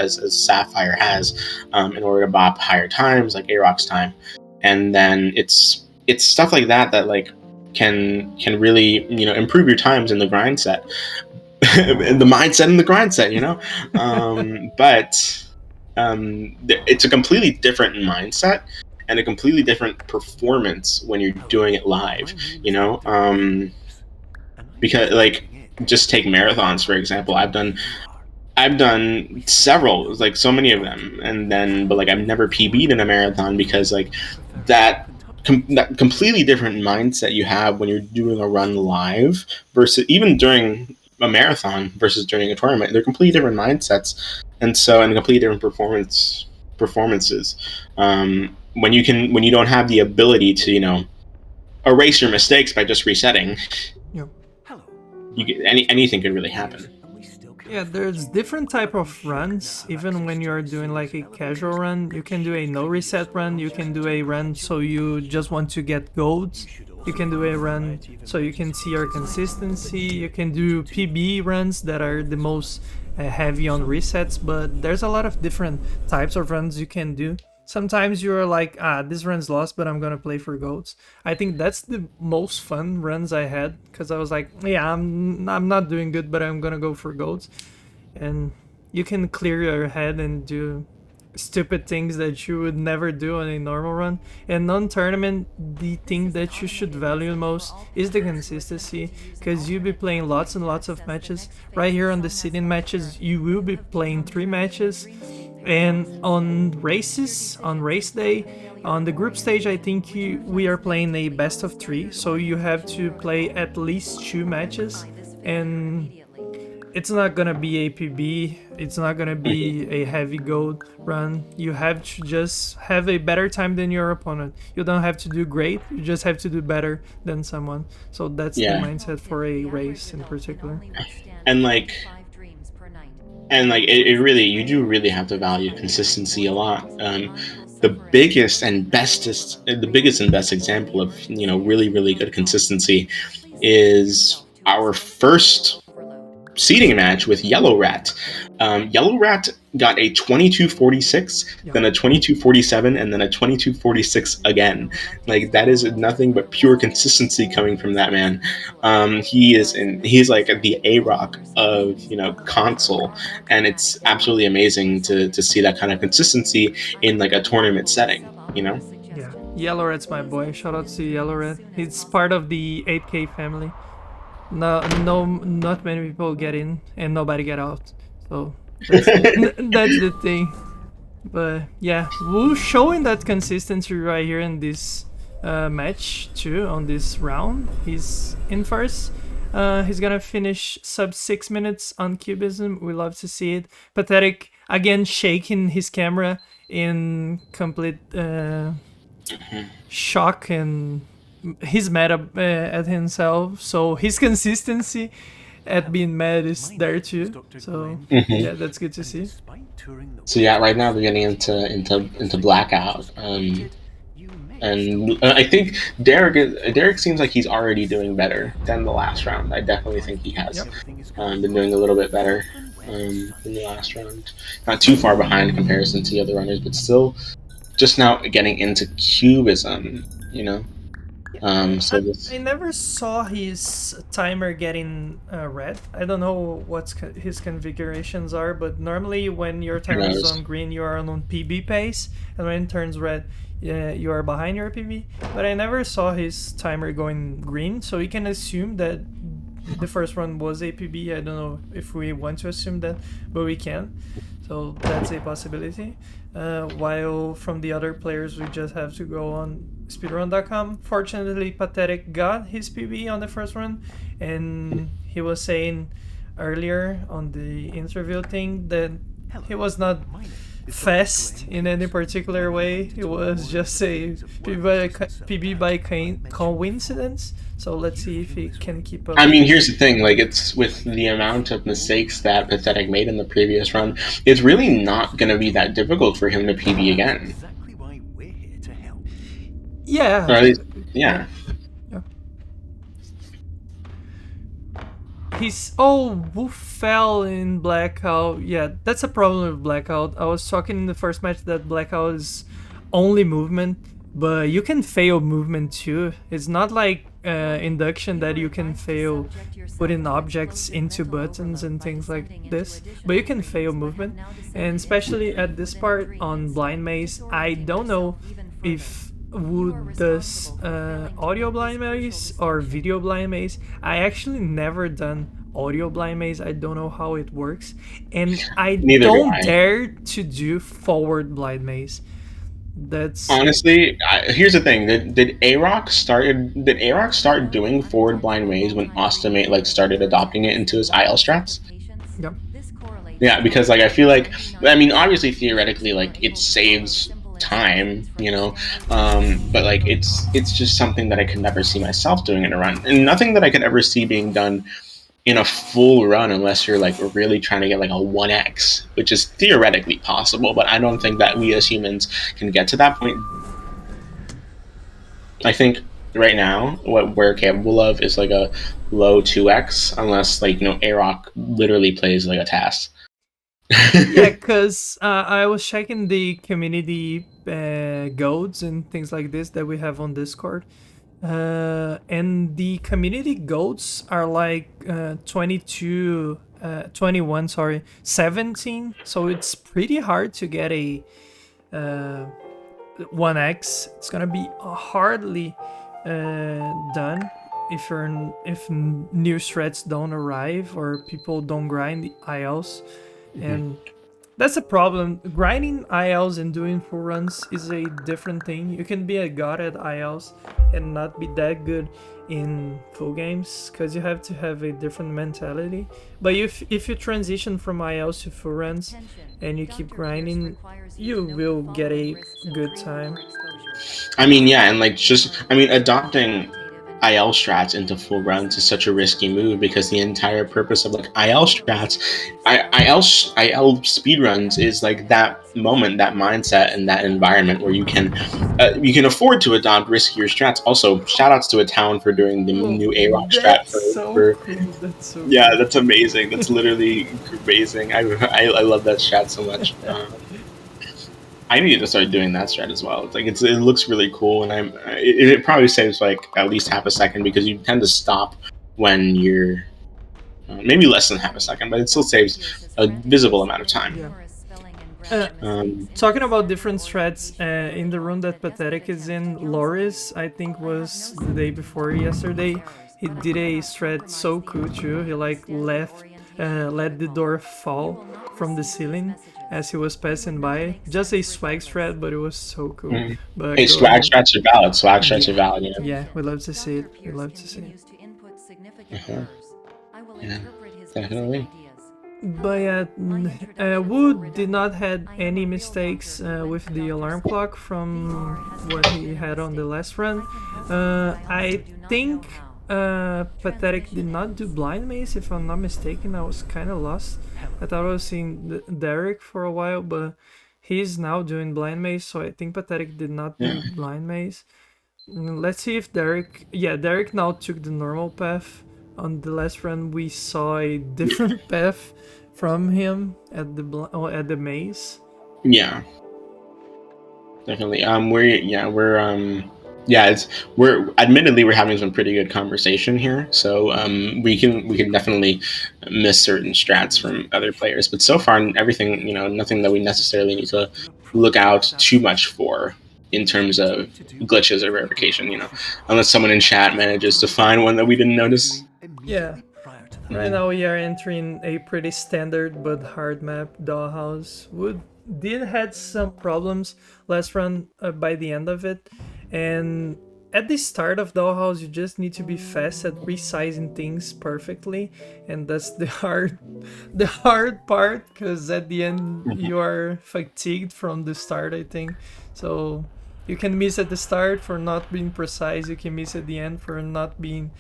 Sapphire has, in order to bop higher times like A-Rock's time. And then it's stuff like that like can really, you know, improve your times in the grind set, the mindset in the grind set, you know. But it's a completely different mindset and a completely different performance when you're doing it live, you know. Because like just take marathons for example. I've done several, like so many of them, but like I've never PB'd in a marathon, because like that completely different mindset you have when you're doing a run live versus even during a marathon versus during a tournament. They're completely different mindsets, and completely different performances. When you don't have the ability to, you know, erase your mistakes by just resetting, anything could really happen.
Yeah, there's different type of runs. Even when you're doing like a casual run, you can do a no reset run. You can do a run so you just want to get golds you can do a run so you can see your consistency. You can do PB runs that are the most heavy on resets, but there's a lot of different types of runs you can do. Sometimes you're like, this run's lost, but I'm gonna play for goats. I think that's the most fun runs I had, because I was like, yeah, I'm not doing good, but I'm gonna go for goats. And you can clear your head and do stupid things that you would never do on a normal run. And non-tournament, the thing that you should value most is the consistency, because you'll be playing lots and lots of matches. Right here on the sitting matches, you will be playing 3 matches, and on races, on race day, on the group stage, I think we are playing a best of 3, so you have to play at least 2 matches, and it's not gonna be a PB, it's not gonna be a heavy gold run. You have to just have a better time than your opponent. You don't have to do great, you just have to do better than someone. So that's the mindset for a race in particular.
And like it really, you do really have to value consistency a lot. The biggest and best example of, you know, really, really good consistency is our first seeding match with Yellow Rat. Yellow Rat got a 22-46, then a 22-47, and then a 22-46 again. Like, that is nothing but pure consistency coming from that man. He's like the A-Rock of, you know, console, and it's absolutely amazing to see that kind of consistency in like a tournament setting, you know?
Yeah, Yellow Rat's my boy. Shout out to Yellow Rat. He's part of the 8K family. No, not many people get in and nobody get out. So that's the thing. But yeah, Wu showing that consistency right here in this match too, on this round. He's in first. He's gonna finish sub 6 minutes on Cubism. We love to see it. Pathetik again shaking his camera in complete shock, and he's mad at himself, so his consistency at being mad is there too. So yeah, that's good to see.
So yeah, right now they're getting into blackout, and I think derric seems like he's already doing better than the last round. I definitely think he has been doing a little bit better in the last round. Not too far behind in comparison to the other runners, but still just now getting into cubism, you know.
I never saw his timer getting red. I don't know what his configurations are, but normally when your timer is on green, you are on PB pace, and when it turns red, you are behind your PB. But I never saw his timer going green, so we can assume that the first one was a PB. I don't know if we want to assume that, but we can. So that's a possibility. While from the other players, we just have to go on speedrun.com. Fortunately, Pathetik got his PB on the first run, and he was saying earlier on the interview thing that he was not fast in any particular way. It was just a PB by coincidence. So let's see if he can keep up.
I mean, here's the thing, like, it's with the amount of mistakes that Pathetik made in the previous run, it's really not going to be that difficult for him to PB again.
Yeah.
Or at least, yeah.
Wu fell in Blackout. Yeah, that's a problem with Blackout. I was talking in the first match that Blackout is only movement, but you can fail movement too. It's not like induction that you can fail putting objects into buttons and things like this, but you can fail movement. And especially at this part on Blind Maze, I don't know if Wu does audio blind maze or video blind maze. I actually never done audio blind maze. I don't know how it works, and I don't dare to do forward blind maze. That's
honestly, here's the thing. Did A-Rock start doing forward blind maze when Ostamate started adopting it into his IL strats?
Yep.
Yeah, because I feel like, I mean, obviously theoretically it saves time, you know, but it's just something that I could never see myself doing in a run, and nothing that I could ever see being done in a full run unless you're really trying to get a 1x, which is theoretically possible, but I don't think that we as humans can get to that point. I think right now, what we're capable of is like a low 2x, unless like Aroc literally plays like a task.
Yeah, because I was checking the community goats and things like this that we have on Discord. And the community goats are like 22, 21, sorry, 17. So it's pretty hard to get a 1x. It's gonna be hardly done if new threats don't arrive or people don't grind the ILs. And that's a problem. Grinding ILs and doing full runs is a different thing. You can be a god at ILs and not be that good in full games because you have to have a different mentality. But if you transition from ILs to full runs and you keep grinding, you will get a good time.
I mean, yeah, and like adopting IL strats into full runs is such a risky move because the entire purpose of like IL strats, IL speedruns is like that moment, that mindset, and that environment where you can afford to adopt riskier strats. Also, shoutouts to Etoin for doing the new A-Rock strat for
cool. That's so
yeah,
cool.
that's amazing. That's literally amazing. I love that strat so much. I need to start doing that strat as well. It's like it looks really cool, and it probably saves like at least half a second because you tend to stop when you're maybe less than half a second, but it still saves a visible amount of time.
Talking about different strats, in the room that Pathetik is in, Loris, I think was the day before yesterday, he did a strat so cool too. He like let the door fall from the ceiling as he was passing by. Just a swag strat, but it was so cool. But
hey, swag strats are valid. Swag strats are valid. You know?
Yeah, we love to see it. We love to see it.
Yeah, definitely.
But yeah, Wu did not had any mistakes with the alarm clock from what he had on the last run. I think Pathetik did not do blind maze, if I'm not mistaken. I was kind of lost. I thought I was seeing derric for a while, but he's now doing blind maze, so I think Pathetik did not do blind maze. Let's see if derric... Yeah, derric now took the normal path. On the last run, we saw a different path from him at the maze.
Yeah, definitely. We're admittedly we're having some pretty good conversation here, so we can definitely miss certain strats from other players, but so far everything, nothing that we necessarily need to look out too much for in terms of glitches or verification, unless someone in chat manages to find one that we didn't notice.
Yeah. Right now we are entering a pretty standard but hard map, Dollhouse. Wood did had some problems last run by the end of it, and at the start of Dollhouse you just need to be fast at resizing things perfectly, and that's the hard part, because at the end you are fatigued from the start, I think. So you can miss at the start for not being precise, you can miss at the end for not being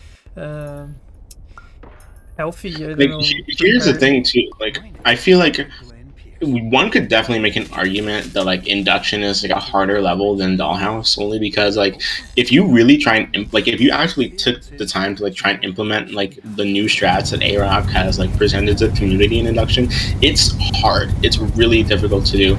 healthy.
Here's the thing too, like I feel like one could definitely make an argument that like induction is like a harder level than Dollhouse, only because like if you really try and if you actually took the time to like try and implement like the new strats that A-Rock has like presented to the community in induction, it's hard. It's really difficult to do.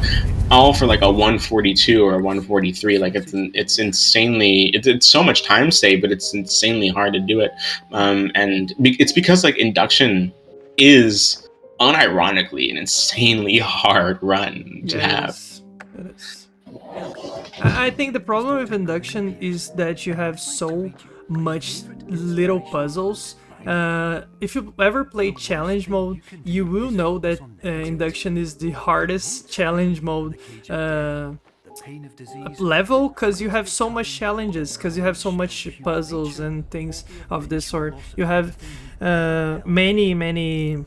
All for like a 142 or a 143, like it's insanely, it's so much time saved, but it's insanely hard to do it, and it's because like induction is unironically an insanely hard run to have.
It is. I think the problem with induction is that you have so much little puzzles. If you ever play challenge mode, you will know that induction is the hardest challenge mode level, because you have so much challenges, because you have so much puzzles and things of this sort. You have many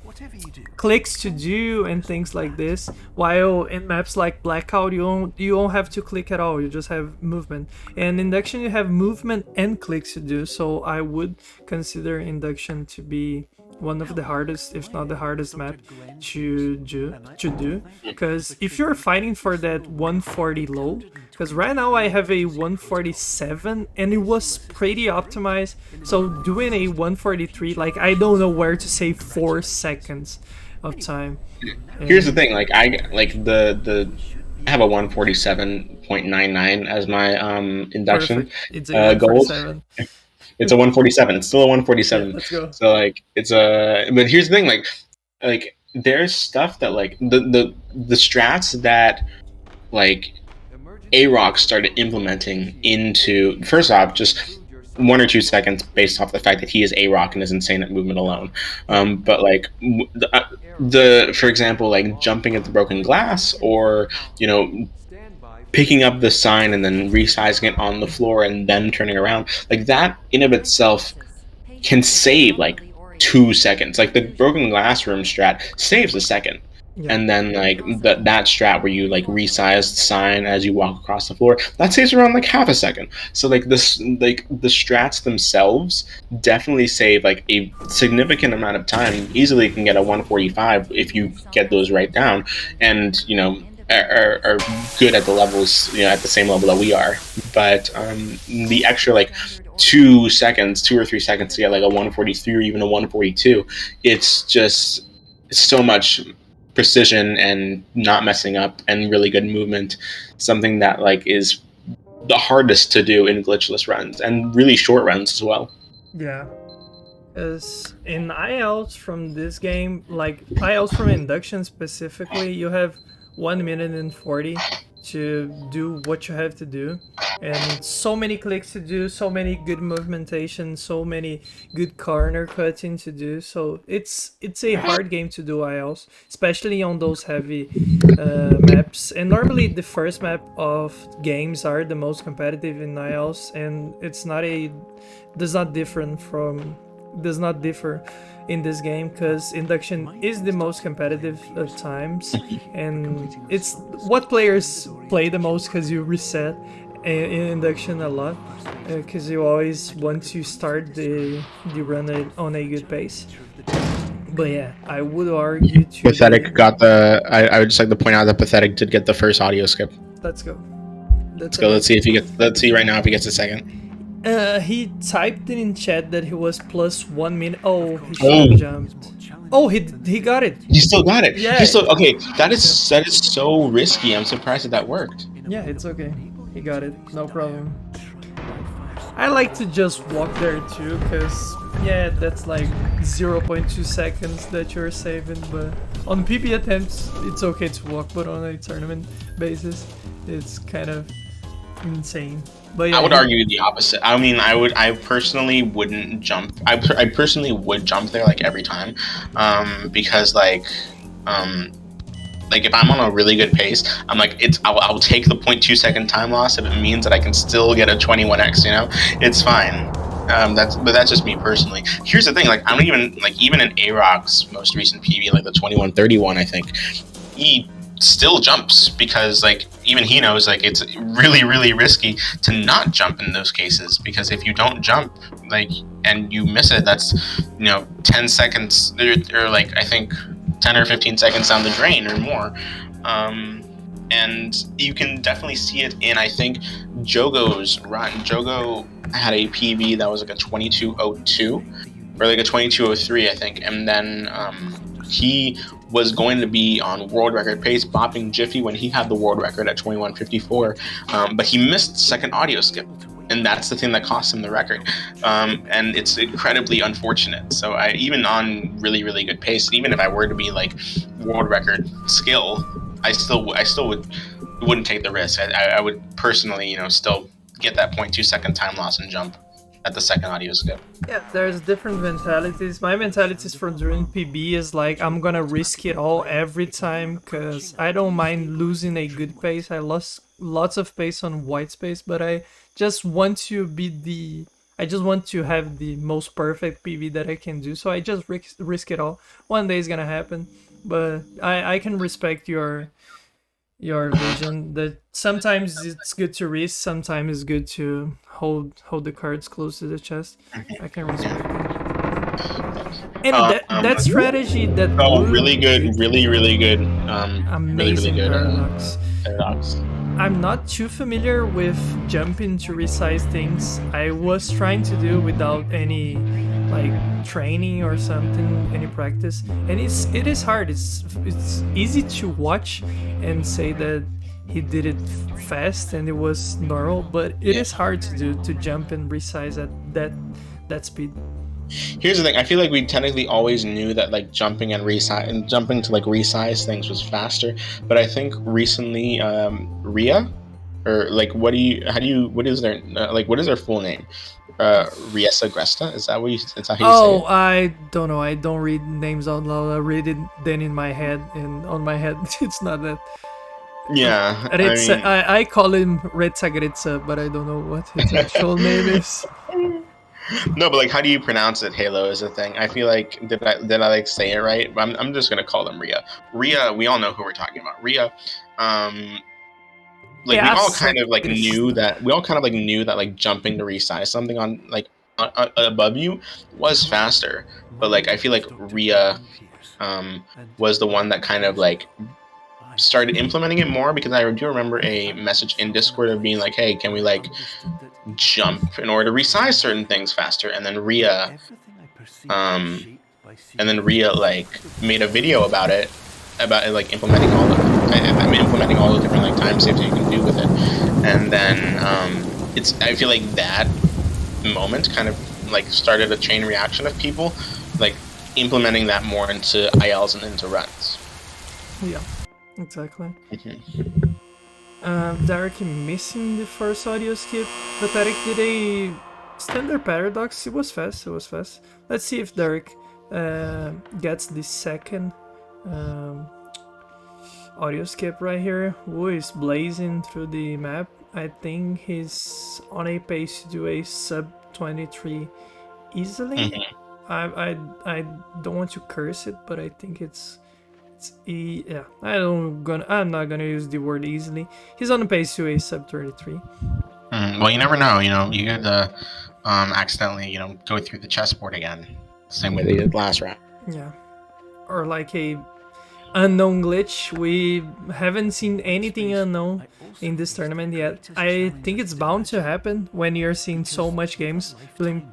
clicks to do and things like this, while in maps like Blackout you don't have to click at all, you just have movement. And induction you have movement and clicks to do, so I would consider induction to be one of the hardest, if not the hardest map to do. Because if you're fighting for that 140 low, because right now I have a 147 and it was pretty optimized. So doing a 143, like I don't know where to save 4 seconds of time.
Here's the thing, like I have a 147.99 as my induction
It's a
goals.
147.
It's a 147. It's still a 147.
Yeah, let's go.
So like it's a. But here's the thing, like there's stuff that like the strats that like A-Rock started implementing into, first off, just 1 or 2 seconds based off the fact that he is A-Rock and is insane at movement alone. But like the for example, like jumping at the broken glass, or picking up the sign and then resizing it on the floor and then turning around, like that in of itself can save like 2 seconds. Like the broken glass room strat saves a second. Yeah. And then like that strat where you like resize the sign as you walk across the floor, that saves around like half a second. So like this, like the strats themselves definitely save like a significant amount of time. Easily can get a 145 if you get those right down, and are good at the levels, at the same level that we are. But the extra like 2 seconds, 2 or 3 seconds to get like a 143 or even a 142, it's just so much precision and not messing up and really good movement. Something that like is the hardest to do in glitchless runs, and really short runs as well.
Yeah. As in ILs from this game, like ILs from induction specifically, you have 1 minute and 40 to do what you have to do, and so many clicks to do, so many good movementations, so many good corner cutting to do. So it's a hard game to do ILs, especially on those heavy maps. And normally the first map of games are the most competitive in ILs, and does not differ in this game, because induction is the most competitive of times, and it's what players play the most, because you reset in induction a lot, because you always want to start the run on a good pace. But yeah, I would argue to
Pathetik got the. I would just like to point out that Pathetik did get the first audio skip.
Let's go.
Let's go. Let's see if he gets. Let's see right now if he gets a second.
He typed it in chat that he was plus 1 minute. Oh, he should have jumped. Oh, he got it.
He still got it.
Yeah.
He still, okay, that is so risky. I'm surprised that worked.
Yeah, it's okay. He got it. No problem. I like to just walk there too, because yeah, that's like 0.2 seconds that you're saving. But on PB attempts, it's okay to walk, but on a tournament basis, it's kind of insane. But yeah,
I would argue the opposite. I mean, I personally wouldn't jump. I personally would jump there like every time, because like if I'm on a really good pace, I'm like I'll take the 0.2 second time loss if it means that I can still get a 21x. It's fine. That's just me personally. Here's the thing, like I don't even in A-Rock's most recent PB, like the 2131, I think he still jumps, because like even he knows like it's really risky to not jump in those cases, because if you don't jump like and you miss it, that's 10 seconds or like I think 10 or 15 seconds down the drain or more. And you can definitely see it in, I think, Jogo's run. Jogo had a PB that was like a 2202 or like a 2203, I think, and then he was going to be on world record pace, bopping Jiffy when he had the world record at 2154, but he missed second audio skip, and that's the thing that cost him the record, and it's incredibly unfortunate. So even on really good pace, even if I were to be like world record skill, I still wouldn't take the risk. I would personally still get that 0.2 second time loss and jump at the second audio skip.
Yeah, there's different mentalities. My mentalities for during PB is like I'm gonna risk it all every time, because I don't mind losing a good pace. I lost lots of pace on white space, but I just want to have the most perfect PB that I can do. So I just risk it all. One day is gonna happen, but I can respect your vision that sometimes it's good to risk, sometimes it's good to hold the cards close to the chest. I can respect it. And that strategy that
really good, really good,
amazing
really good
paradox.
paradox.
I'm not too familiar with jumping to resize things. I was trying to do without any like training or something, any practice, and it is hard. It's easy to watch and say that he did it fast and it was normal, but it is hard to do, to jump and resize at that speed.
Here's the thing. I feel like we technically always knew that like jumping to like resize things was faster, but I think recently Ria, or like what is their full name? Riesa Gresta? Is that how you say it?
Oh, I don't know. I don't read names out loud. I read it then in my head, and on my head it's not that.
Yeah,
I call him Retzagretza, but I don't know what his actual name is.
No, but like, how do you pronounce it? Halo is a thing. I feel like did I like say it right? I'm just gonna call him Ria. Ria, we all know who we're talking about. Ria, we all kind of like knew that like jumping to resize something on like above you was faster, but like I feel like Ria was the one that kind of like started implementing it more, because I do remember a message in Discord of being like, hey, can we like jump in order to resize certain things faster? And then Ria like made a video about it like implementing all the different like time saves that you can do with it. And then I feel like that moment kind of like started a chain reaction of people like implementing that more into ILs and into runs.
Yeah, exactly.
Mm-hmm.
Derric missing the first audio skip. Pathetik did a standard paradox. It was fast. Let's see if Derric gets the second audio skip right here. Wu is blazing through the map. I think he's on a pace to do a sub 23 easily.
Mm-hmm.
I don't want to curse it, but I think yeah. I'm not gonna use the word easily. He's on a pace to a sub 33.
Well, you never know. You could accidentally go through the chessboard again, same way they did last round.
Yeah, or like a unknown glitch. We haven't seen anything unknown in this tournament yet. I think it's bound to happen when you're seeing so much games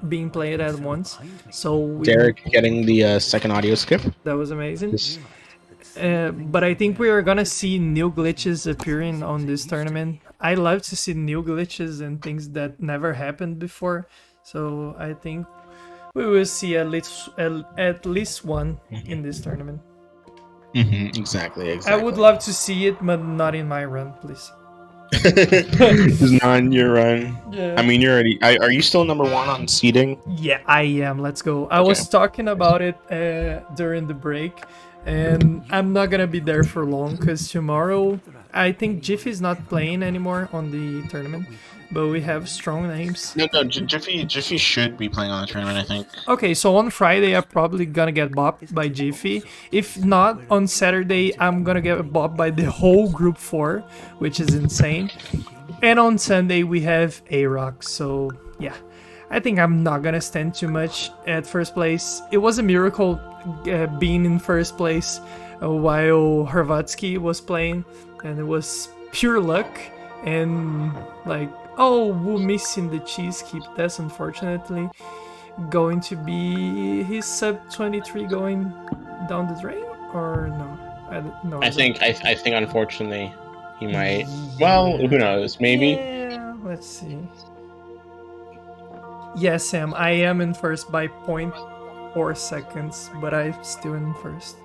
being played at once. So
Derric getting the second audio skip.
That was amazing. But I think we are gonna see new glitches appearing on this tournament. I love to see new glitches and things that never happened before. So I think we will see at least one in this tournament.
Exactly.
I would love to see it, but not in my run, please.
It's not in your run.
Yeah.
I mean, you're already. Are you still number one on seeding?
Yeah, I am. Let's go. I was talking about it during the break, and I'm not gonna be there for long because tomorrow I think Jiffy is not playing anymore on the tournament. But we have strong names.
No, Jiffy should be playing on the tournament, I think.
Okay, so on Friday I'm probably gonna get bopped by Jiffy. If not, on Saturday I'm gonna get bopped by the whole group 4, which is insane. And on Sunday we have A-Rock, so yeah. I think I'm not gonna stand too much at first place. It was a miracle being in first place while Hrvatsky was playing, and it was pure luck and like... Oh, Wu missing the cheese keep. That's unfortunately going to be his sub 23 going down the drain, or no? I don't know.
I think unfortunately he might. Well, who knows? Maybe.
Yeah, let's see. Yes, Sam, I am in first by 0.4 seconds, but I'm still in first.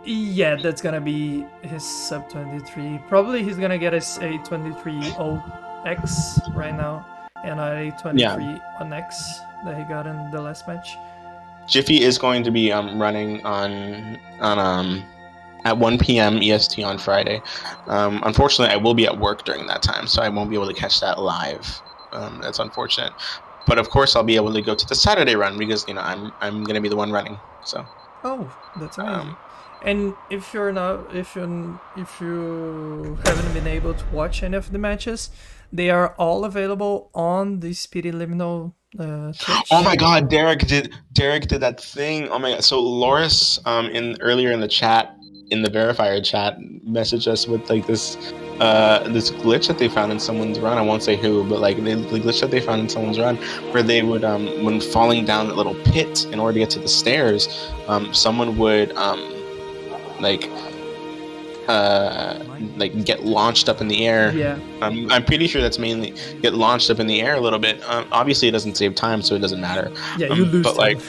Yeah, that's gonna be his sub 23. Probably he's gonna get a 23-0X right now, and a 23-1X that he got in the last match.
Jiffy is going to be running on at 1 p.m. EST on Friday. Unfortunately, I will be at work during that time, so I won't be able to catch that live. That's unfortunate. But of course, I'll be able to go to the Saturday run because I'm gonna be the one running. So.
Oh, that's amazing. And if you haven't been able to watch any of the matches, they are all available on the Speedy Liminal Twitch.
Oh my God, Derric did that thing. Oh my God. So Loris, earlier in the chat, in the verifier chat, messaged us with like this glitch that they found in someone's run. I won't say who, but like the glitch that they found in someone's run, where they would when falling down that little pit in order to get to the stairs, someone would like get launched up in the air.
Yeah.
I'm pretty sure that's mainly get launched up in the air a little bit. Obviously, it doesn't save time, so it doesn't matter.
Yeah, you lose
but
time.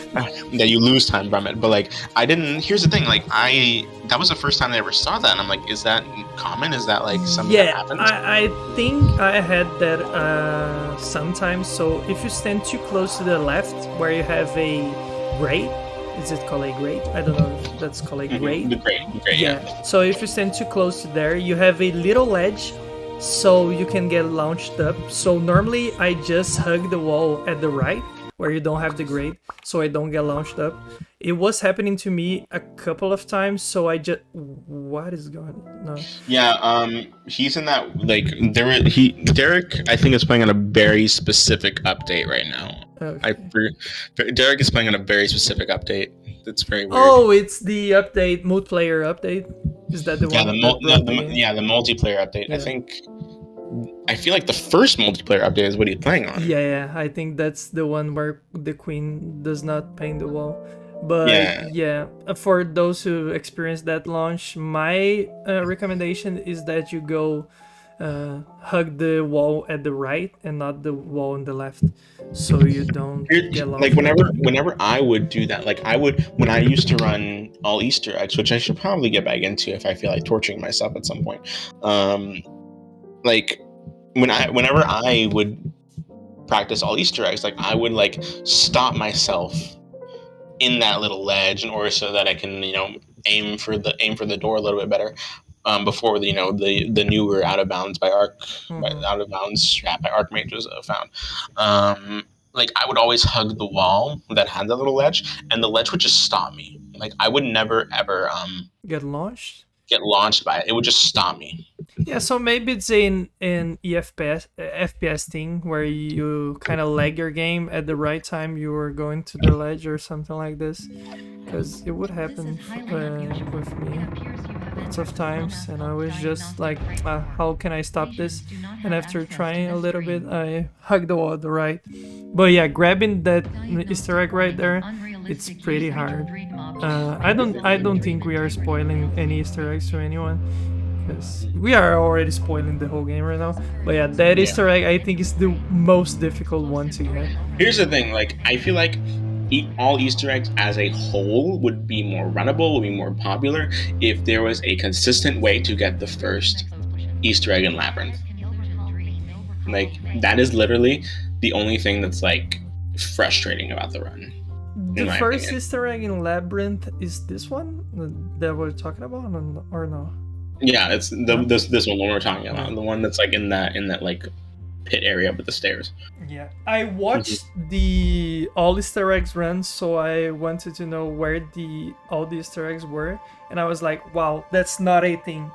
Yeah, you lose time from it. But like, I didn't. Here's the thing. Like, that was the first time I ever saw that, and I'm like, is that common? Is that like something that happens?
I think I had that sometimes. So if you stand too close to the left, where you have a grate. Is it called a grate? I don't know if that's called a grate.
The grate, yeah.
So if you stand too close to there, you have a little ledge, so you can get launched up. So normally I just hug the wall at the right, where you don't have the grate, so I don't get launched up. It was happening to me a couple of times, so I just... What is going on? No.
Yeah, he's in that, like, Derric, I think, is playing on a very specific update right now.
Okay.
Derric is playing on a very specific update. That's very weird.
Oh, it's the update, multiplayer update? Is that the one?
The multiplayer update. Yeah. I feel like the first multiplayer update is what he's playing on.
Yeah, I think that's the one where the queen does not paint the wall. But yeah, for those who experienced that launch, my recommendation is that you go hug the wall at the right and not the wall on the left, so you don't get lost.
Like whenever I would do that, like when I used to run all Easter eggs, which I should probably get back into if I feel like torturing myself at some point. Like whenever I would practice all Easter eggs, like I would like stop myself in that little ledge in order so that I can, aim for the door a little bit better. Before the newer out of bounds by arc out of bounds strat by arc mage was found. Like I would always hug the wall that had that little ledge, and the ledge would just stop me. Like I would never ever
get launched
by it. It would just stop me.
Yeah, so maybe it's an FPS thing where you kind of lag your game at the right time you were going to the ledge or something like this, because it would happen with me lots of times, and I was just like, how can I stop this? And after trying a little bit, I hugged the wall at the right. But yeah, grabbing that Easter egg right there, it's pretty hard. I don't think we are spoiling any Easter eggs to anyone, because we are already spoiling the whole game right now. But yeah, that Easter egg I think is the most difficult one to get.
Here's the thing, like I feel like all Easter eggs as a whole would be more runnable, would be more popular if there was a consistent way to get the first Easter egg in Labyrinth. Like that is literally the only thing that's like frustrating about the run.
The first Easter egg in Labyrinth is this one that we're talking about, or no?
Yeah, it's this one we're talking about, the one that's like in that like pit area with the stairs.
Yeah, I watched the all Easter eggs run, so I wanted to know where all the Easter eggs were, and I was like, wow, that's not a thing.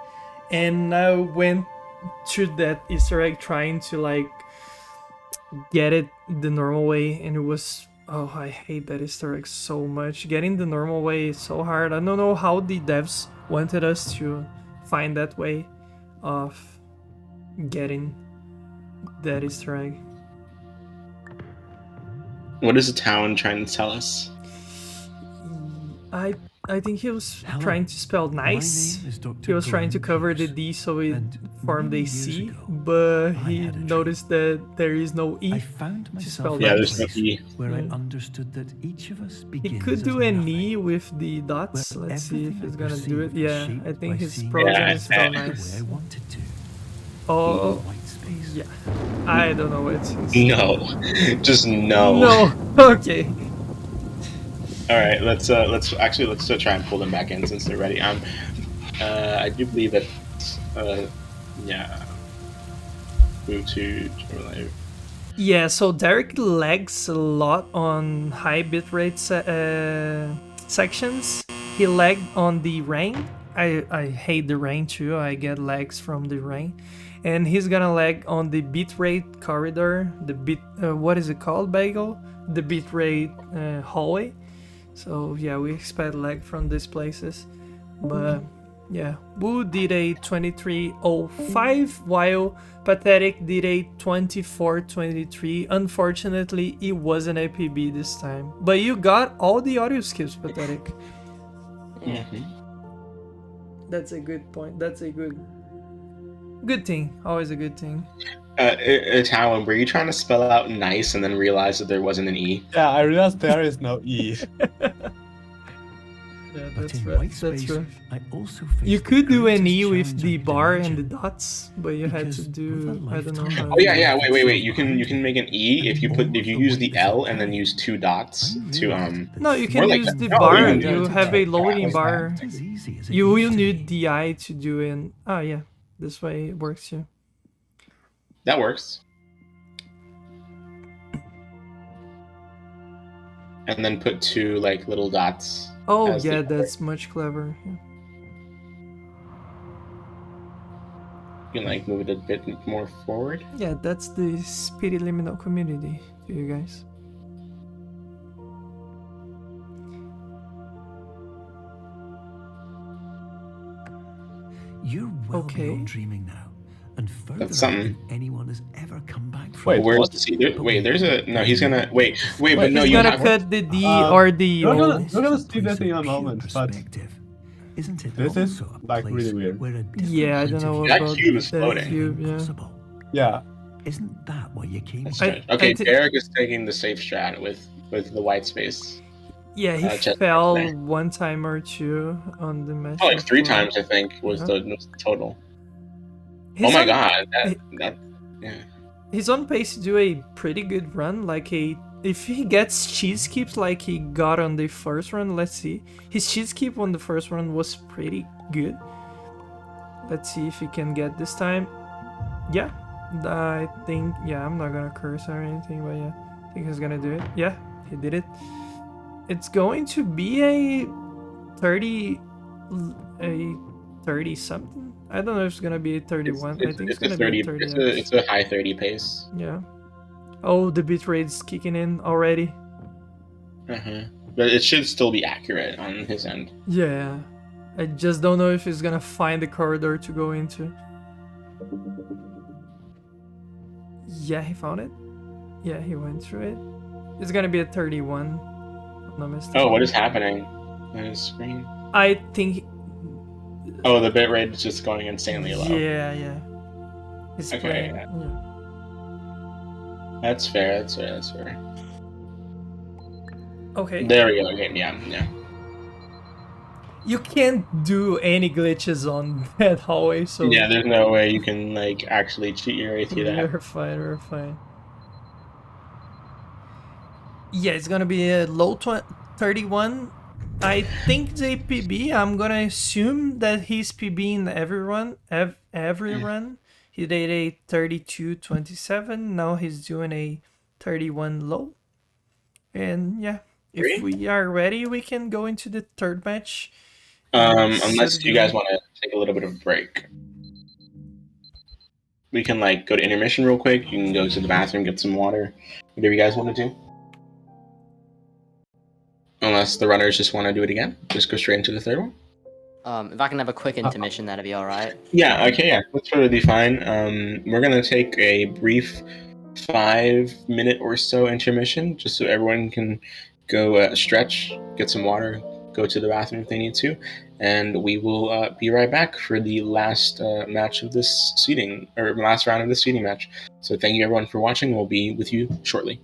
And I went to that Easter egg trying to like get it the normal way, and it was, oh, I hate that Easter egg so much. Getting the normal way is so hard. I don't know how the devs wanted us to find that way of getting that Easter egg.
What is Etoin trying to tell us?
I think he was trying to spell nice. He was trying to cover the D so it formed a C, but he noticed that there is no E to spell
nice.
There's
no E.
Where I understood that each of us begins.
He could do an E with the dots. Let's see if he's gonna do it. Yeah, I think his program is spell nice. Oh, yeah. I don't know what it is.
No, just no.
No. Okay.
All right, let's still try and pull them back in since they're ready. I do believe that, move to live.
Yeah, so derric lags a lot on high bitrate sections. He lagged on the rain. I hate the rain too. I get lags from the rain. and he's gonna lag on the bitrate corridor, the what is it called, Bagel? The bitrate hallway. So yeah, we expect lag from these places, but yeah, Wu did a 23:05 while Pathetik did a 24:23. Unfortunately, it wasn't a PB this time, but you got all the audio skips, Pathetik.
Yeah.
That's a good point. That's a good thing. Always a good thing.
Etoin, were you trying to spell out nice and then realize that there wasn't an E?
Yeah, I realized there is no E.
Yeah,
But
that's
in
right.
white
That's
space,
right.
I also
You
faced the
could do an
greatest
E with
challenge
the
I could
bar and
imagine.
the dots, but you had to
Because
do
with a
I don't know
lifetime
how.
Oh yeah,
of
yeah.
life
Wait.
itself
You can make an E if you use the L and then use two dots to
No, you
Or
can
like
use
that.
the
No,
bar.
you can
You
do
have a
that.
loading
Yeah,
bar.
as easy as it
You will
used to
need
be.
the I to do it. Oh yeah, this way it works too.
That works. And then put two like little dots.
Oh
as the
yeah,
other.
that's much clever. Yeah.
You can like move it a bit more forward.
Yeah, that's the speedy liminal community to you guys.
You're well
Okay.
beyond dreaming now, and further
That's
out
something.
than anyone has ever come back from.
Wait,
Where's
what?
the C? There's a no. He's gonna wait. But no,
He's
you
gonna
have.
cut the D or the
You're
O.
gonna
This is
see
place
that in
of
a
pure
moment, but
perspective. Isn't it
this is,
also a
like,
place
really weird.
where a
Yeah, I don't know
different
about
That cube is
that
floating.
cube. Yeah.
possible.
yeah.
Isn't that why you came
That's
here?
strange. Okay,
thi-
Derrick is taking the safe strat with the white space.
Yeah, he
Just
fell
there.
one time or two on the mesh.
Oh, like three
before.
times I think was
Yeah.
the total.
He's
Oh my
on-
god,
he-
that yeah.
He's on pace to do a pretty good run. Like if he gets cheese keeps like he got on the first run, let's see. His cheese keep on the first run was pretty good. Let's see if he can get this time. Yeah, I think, yeah, I'm not gonna curse or anything, but yeah, I think he's gonna do it. Yeah, he did it. It's going to be a 30 something. I don't know if it's gonna be a 31. I think it's gonna
30.
be a 30.
It's a high 30 pace.
Yeah. Oh, the bitrate's kicking in already.
But it should still be accurate on his end.
Yeah. I just don't know if he's gonna find the corridor to go into. Yeah, he found it. Yeah, he went through it. It's gonna be a 31. if I'm not mistaken.
Oh, what is happening on his screen?
I think.
Oh, the bitrate is just going insanely low.
Yeah. He's
Okay,
playing.
yeah.
Yeah.
That's fair.
Okay.
There we go. Okay, yeah.
You can't do any glitches on that hallway, so.
Yeah, there's no way you can like actually cheat your way through that.
We're fine. Yeah, it's gonna be a low 31. I think the PB. I'm gonna assume that he's PBing every run. Every run. He did a 32:27. Now he's doing a 31 low. And yeah, if we are ready, we can go into the third match.
Unless you guys want to take a little bit of a break. We can like go to intermission real quick. You can go to the bathroom, get some water. Whatever you guys want to do. Unless the runners just want to do it again. Just go straight into the third one.
If I can have a quick intermission, that'd be alright.
Yeah, okay, yeah. That's totally fine. We're gonna take a brief 5-minute or so intermission, just so everyone can go stretch, get some water, go to the bathroom if they need to, and we will be right back for the last match of this seeding, or last round of this seeding match. So thank you everyone for watching. We'll be with you shortly.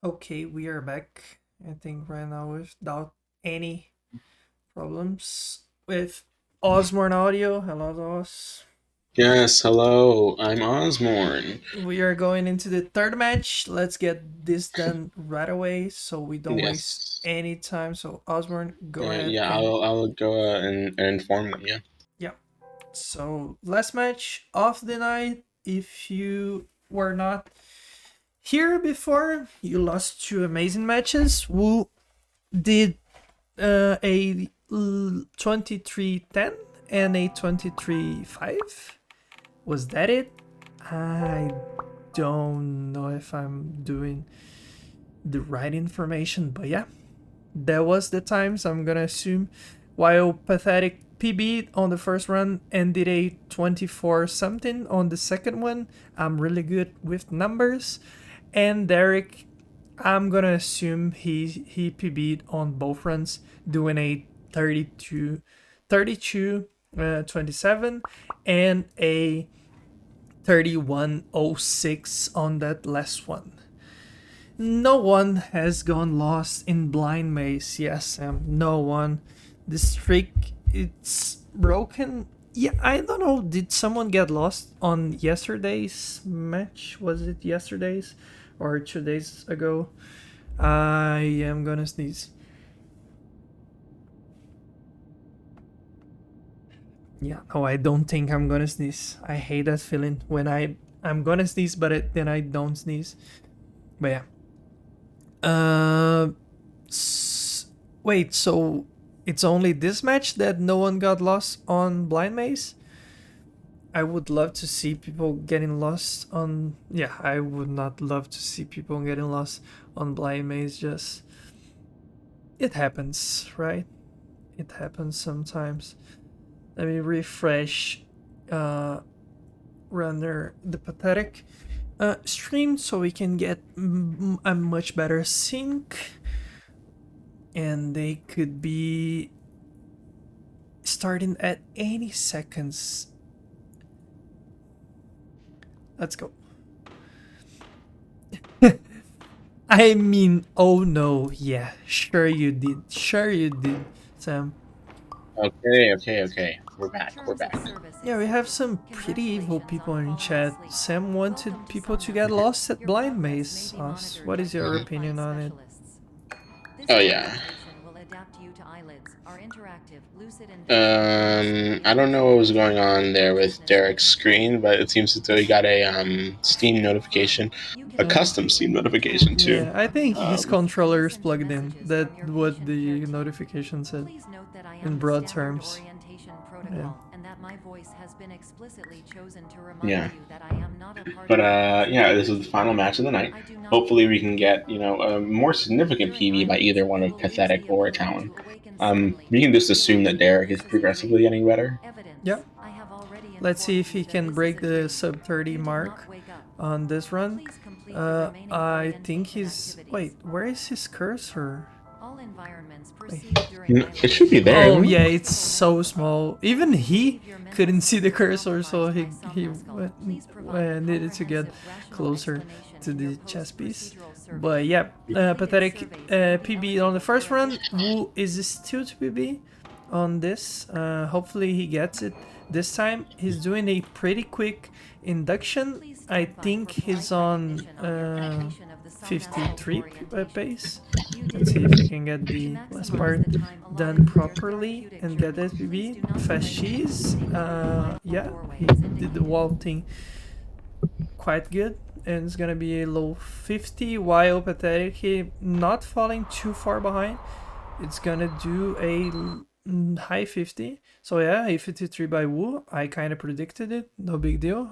Okay, we are back. I think right now without any problems with Ozmourn audio. Hello, Oz.
Yes, hello. I'm Ozmourn.
We are going into the third match. Let's get this done right away so we don't waste
Yes.
any time. So Ozmourn, go ahead.
Yeah, I'll go and inform them. Yeah.
Yeah. So last match of the night. If you were not here before, you lost 2 amazing matches. Wu did a 23-10 and a 23-5. Was that it? I don't know if I'm doing the right information, but yeah, that was the times, I'm gonna assume. While Pathetik PB on the first run and did a 24 something on the second one. I'm really good with numbers. And derric, I'm gonna assume he PB'd on both runs, doing a 32 27 and a 3106 on that last one. No one has gone lost in blind maze. Yes, Sam, no one. The streak, it's broken. Yeah, I don't know. Did someone get lost on yesterday's match? Was it yesterday's or 2 days ago? I am gonna sneeze. Yeah, no, I don't think I'm gonna sneeze. I hate that feeling when I'm gonna sneeze, but then I don't sneeze. But yeah. Wait, so it's only this match that no one got lost on blind maze? I would love to see people getting lost on... Yeah, I would not love to see people getting lost on blind maze. Just... It happens, right? It happens sometimes. Let me refresh runner the Pathetik stream so we can get a much better sync. And they could be starting at any seconds. Let's go. I mean, oh no, yeah, sure you did, Sam.
Okay. We're back.
Yeah, we have some pretty evil people in chat. Sam wanted people to get lost at blind maze. What is your opinion on it?
Oh yeah. I don't know what was going on there with derric's screen, but it seems as though he got a Steam notification, a custom Steam notification too.
Yeah, I think his controller is plugged in. That's what the notification said in broad terms. Yeah.
Yeah. But yeah, this is the final match of the night. Hopefully we can get, a more significant PB by either one of Pathetik or Etoin. We can just assume that derric is progressively getting better.
Yep. Let's see if he can break the sub 30 mark on this run. I think he's... Wait, where is his cursor?
It should be there.
Oh yeah, it's so small. Even he couldn't see the cursor, so he needed to get closer to the chess piece. But yeah, Pathetik PB on the first run. Wu is still to PB on this. Hopefully he gets it this time. He's doing a pretty quick induction. I think he's on 53 pace. Let's see if we can get the last part done properly and get SPB. Fast cheese. Yeah, he did the wall thing quite good. And it's gonna be a low 50 while Pathetik not falling too far behind. It's gonna do a high 50. So yeah, a 53 by Wu. I kind of predicted it. No big deal.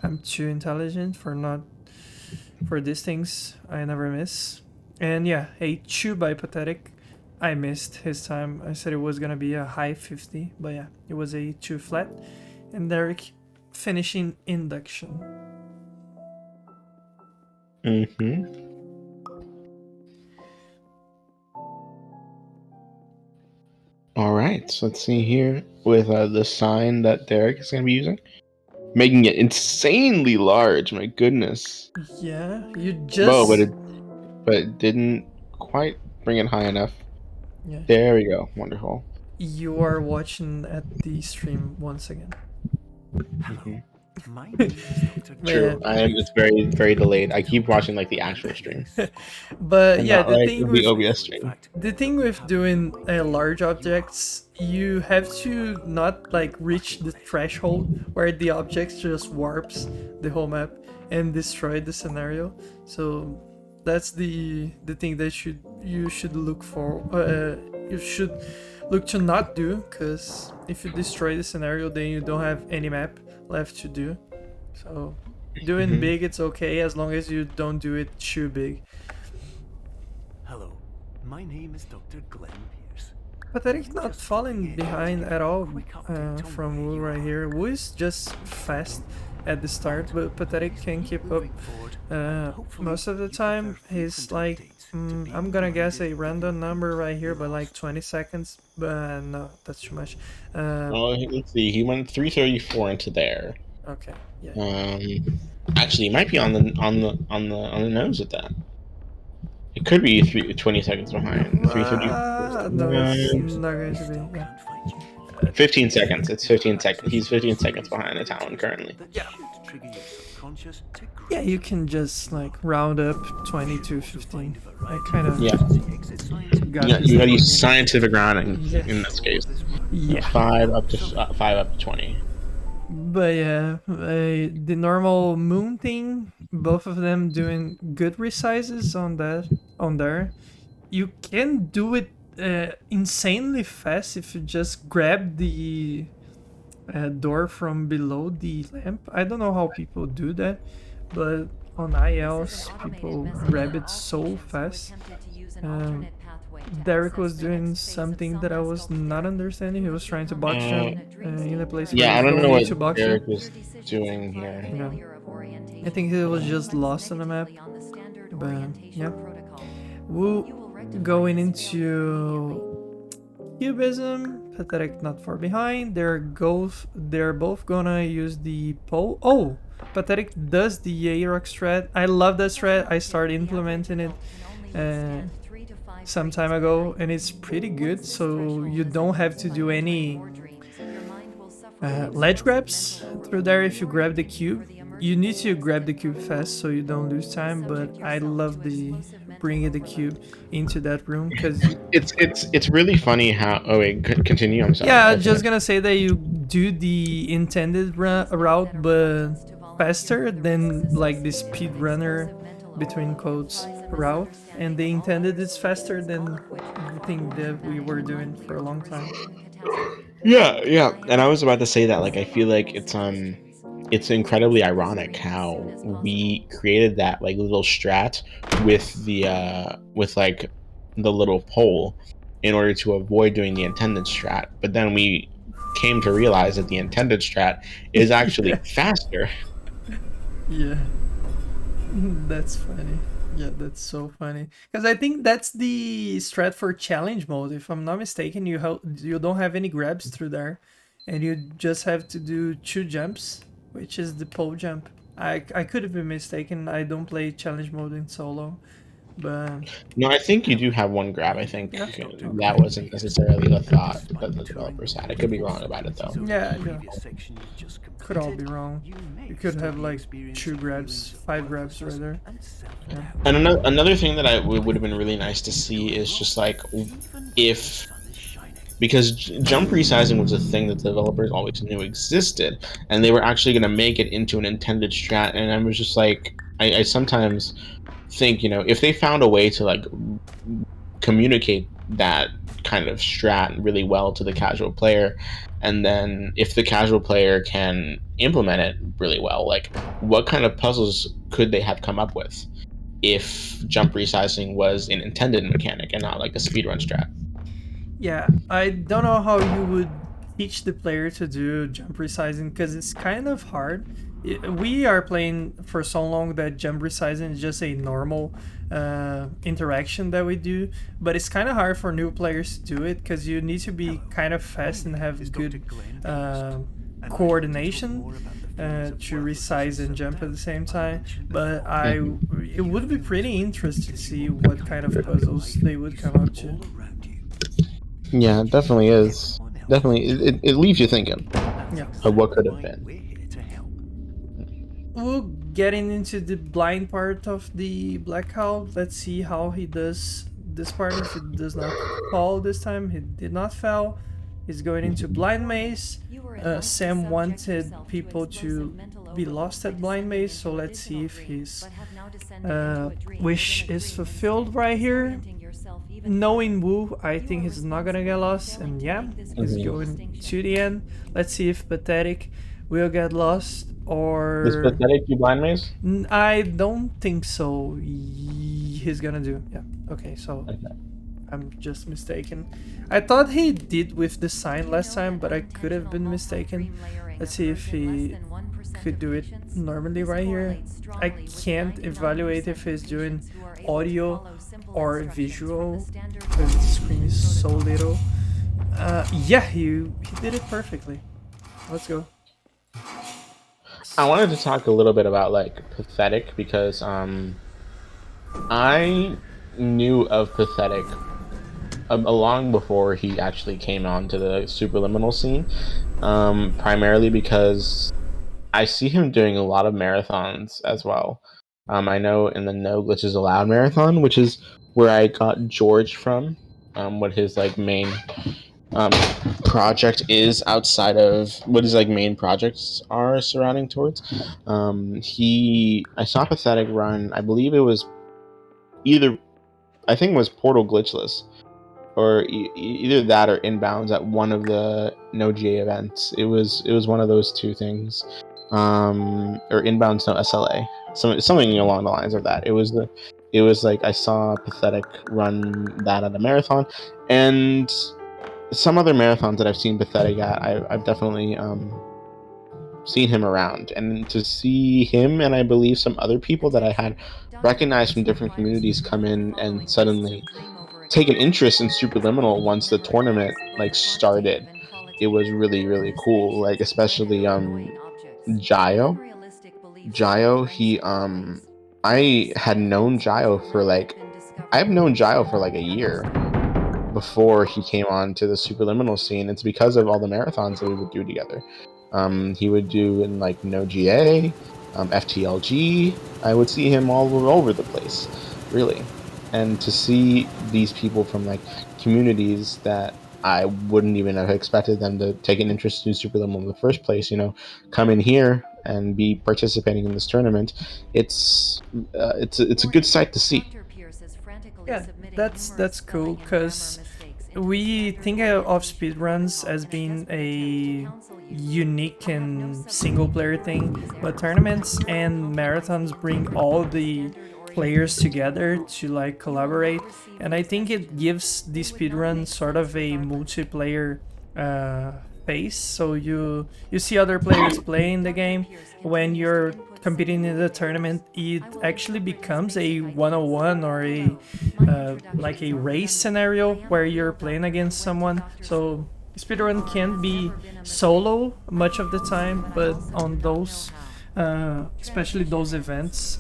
I'm too intelligent for these things. I never miss. And yeah, a 2 by Pathetik. I missed his time. I said it was gonna be a high 50, but yeah, it was a 2 flat. And derric finishing induction.
All right, so let's see here with the sign that derric is going to be using. Making it insanely large, my goodness.
Yeah, you just
but didn't quite bring it high enough.
Yeah.
There we go. Wonderful.
You are watching at the stream once again.
Hello. My name is Dr.
True. It's very, very delayed. I keep watching like the actual stream.
But
And
yeah,
not,
the
like,
thing
the
with
OBS stream.
the thing with doing large objects, you have to not like reach the threshold where the objects just warps the whole map and destroy the scenario. So that's the thing that you should look for. You should look to not do, because if you destroy the scenario, then you don't have any map left to do. So doing big, it's okay as long as you don't do it too big.
Hello. My name is Dr. Glenn Pierce.
Pathetik not falling behind at all from Wu right here. Wu is just fast at the start, but Pathetik can keep up most of the time. He's like, I'm gonna guess a random number right here, but like 20 seconds. But no, that's too much.
Let's see. He went 334 into there.
Okay. Yeah.
Actually, it might be on the nose at that. It could be 20 seconds behind. 330.
No, it's not going to be. Yeah.
15 seconds. It's 15 seconds. He's 15 seconds behind Etoin currently.
Yeah, you can just like round up 20 to 15. I kind of
you gotta use scientific rounding in this case.
Yeah.
5 up to 20.
But yeah, the normal moon thing, both of them doing good resizes on there. You can do it insanely fast if you just grab the door from below the lamp. I don't know how people do that, but on ILs people grab it so fast. Derric was doing something that I was not understanding. He was trying to box jump in a place where
I don't know what Derric
jump.
was doing here.
Yeah. I think he was just lost on the map. But yeah, Wu going into cubism. Pathetik not far behind. They're both gonna use the pole. Oh, Pathetik does the Aerox strat. I love that strat. I started implementing it some time ago, and it's pretty good. So you don't have to do any ledge grabs through there if you grab the cube. You need to grab the cube fast so you don't lose time, but I love the bringing the cube into that room because
it's really funny how. Oh wait, continue. I'm sorry.
Yeah, just gonna say that you do the intended route, but faster than like the speed runner between quotes route, and the intended is faster than the thing that we were doing for a long time.
Yeah, and I was about to say that, like, I feel like it's incredibly ironic how we created that like little strat with like the little pole in order to avoid doing the intended strat, but then we came to realize that the intended strat is actually faster.
Yeah, that's funny. Yeah, that's so funny. Because I think that's the strat for challenge mode. If I'm not mistaken, you don't have any grabs through there, and you just have to do 2 jumps, which is the pole jump. I could have been mistaken. I don't play challenge mode in solo, but
no, I think you do have 1 grab. I think that wasn't necessarily the thought that the developers had. I could be wrong about it though.
Yeah. Could all be wrong. You could have like 2 grabs, 5 grabs right there. Yeah.
And another thing that would have been really nice to see is just like because jump resizing was a thing that the developers always knew existed, and they were actually going to make it into an intended strat. And I was just like, I sometimes think, if they found a way to like communicate that kind of strat really well to the casual player, and then if the casual player can implement it really well, like what kind of puzzles could they have come up with if jump resizing was an intended mechanic and not like a speedrun strat?
Yeah, I don't know how you would teach the player to do jump resizing because it's kind of hard. We are playing for so long that jump resizing is just a normal interaction that we do, but it's kind of hard for new players to do it because you need to be kind of fast and have good coordination. to resize and jump at the same time. But it would be pretty interesting to see what kind of puzzles they would come up to.
Yeah, it definitely is. Definitely, it leaves you thinking of what could have been.
We'll getting into the blind part of the Black Cow. Let's see how he does this part. If it does not fall this time, he did not fail. He's going into blind maze. Sam wanted people to be lost at blind maze, so let's see if his wish is fulfilled right here. Knowing Wu, I think he's not gonna get lost, and yeah, he's going to the end. Let's see if Pathetik will get lost or...
Is Pathetik do blind maze?
I don't think so. He's gonna do, yeah. Okay, so I'm just mistaken. I thought he did with the sign last time, but I could have been mistaken. Let's see if he could do it normally right here. I can't evaluate if he's doing audio or visual because the screen is so little. Yeah, he did it perfectly. Let's go.
I wanted to talk a little bit about like Pathetik because I knew of Pathetik long before he actually came onto the Superliminal scene, primarily because I see him doing a lot of marathons as well. I know in the No Glitches Allowed marathon, which is where I got George from, what his like main project is outside of what his like main projects are surrounding towards. I saw Pathetik run, I believe it was I think it was Portal Glitchless, or either that or Inbounds at one of the No GA events. It was one of those two things, or Inbounds No SLA, something along the lines of that. It was like I saw Pathetik run that at a marathon, and some other marathons that I've seen Pathetik at, I've definitely seen him around, and to see him and I believe some other people that I had recognized from different communities come in and suddenly take an interest in Superliminal once the tournament like started, it was really, really cool. Like especially Jayo. He I had known Jayo for like I've known Jayo for like a year before he came on to the Superliminal scene. It's because of all the marathons that we would do together. He would do in like No GA, FTLG. I would see him all over the place, really. And to see these people from like communities that I wouldn't even have expected them to take an interest in Superliminal in the first place, come in here and be participating in this tournament, it's a good sight to see.
Yeah, that's cool because we think of speedruns as being a unique and single player thing, but tournaments and marathons bring all the players together to like collaborate, and I think it gives the speedrun sort of a multiplayer face. So you see other players playing the game. When you're competing in the tournament, it actually becomes a 101 or a like a race scenario where you're playing against someone. So speedrun can be solo much of the time, but on those especially those events,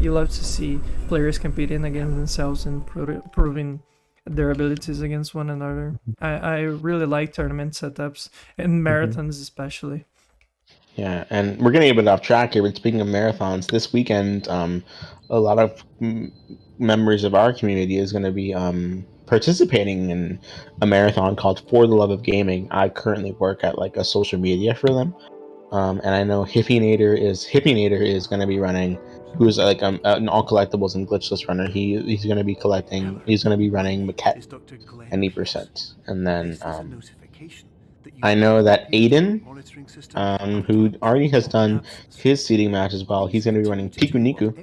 you love to see players competing against themselves and proving their abilities against one another. I really like tournament setups and marathons especially.
Yeah, and we're getting a bit off track here, but speaking of marathons, this weekend, a lot of members of our community is going to be participating in a marathon called For the Love of Gaming. I currently work at like a social media for them, and I know Hippienator is going to be running, who's like an all collectibles and glitchless runner. He's going to be collecting. He's going to be running Maquette and E%, and then I know that Aiden, who already has done his seeding match as well, he's going to be running Pikuniku.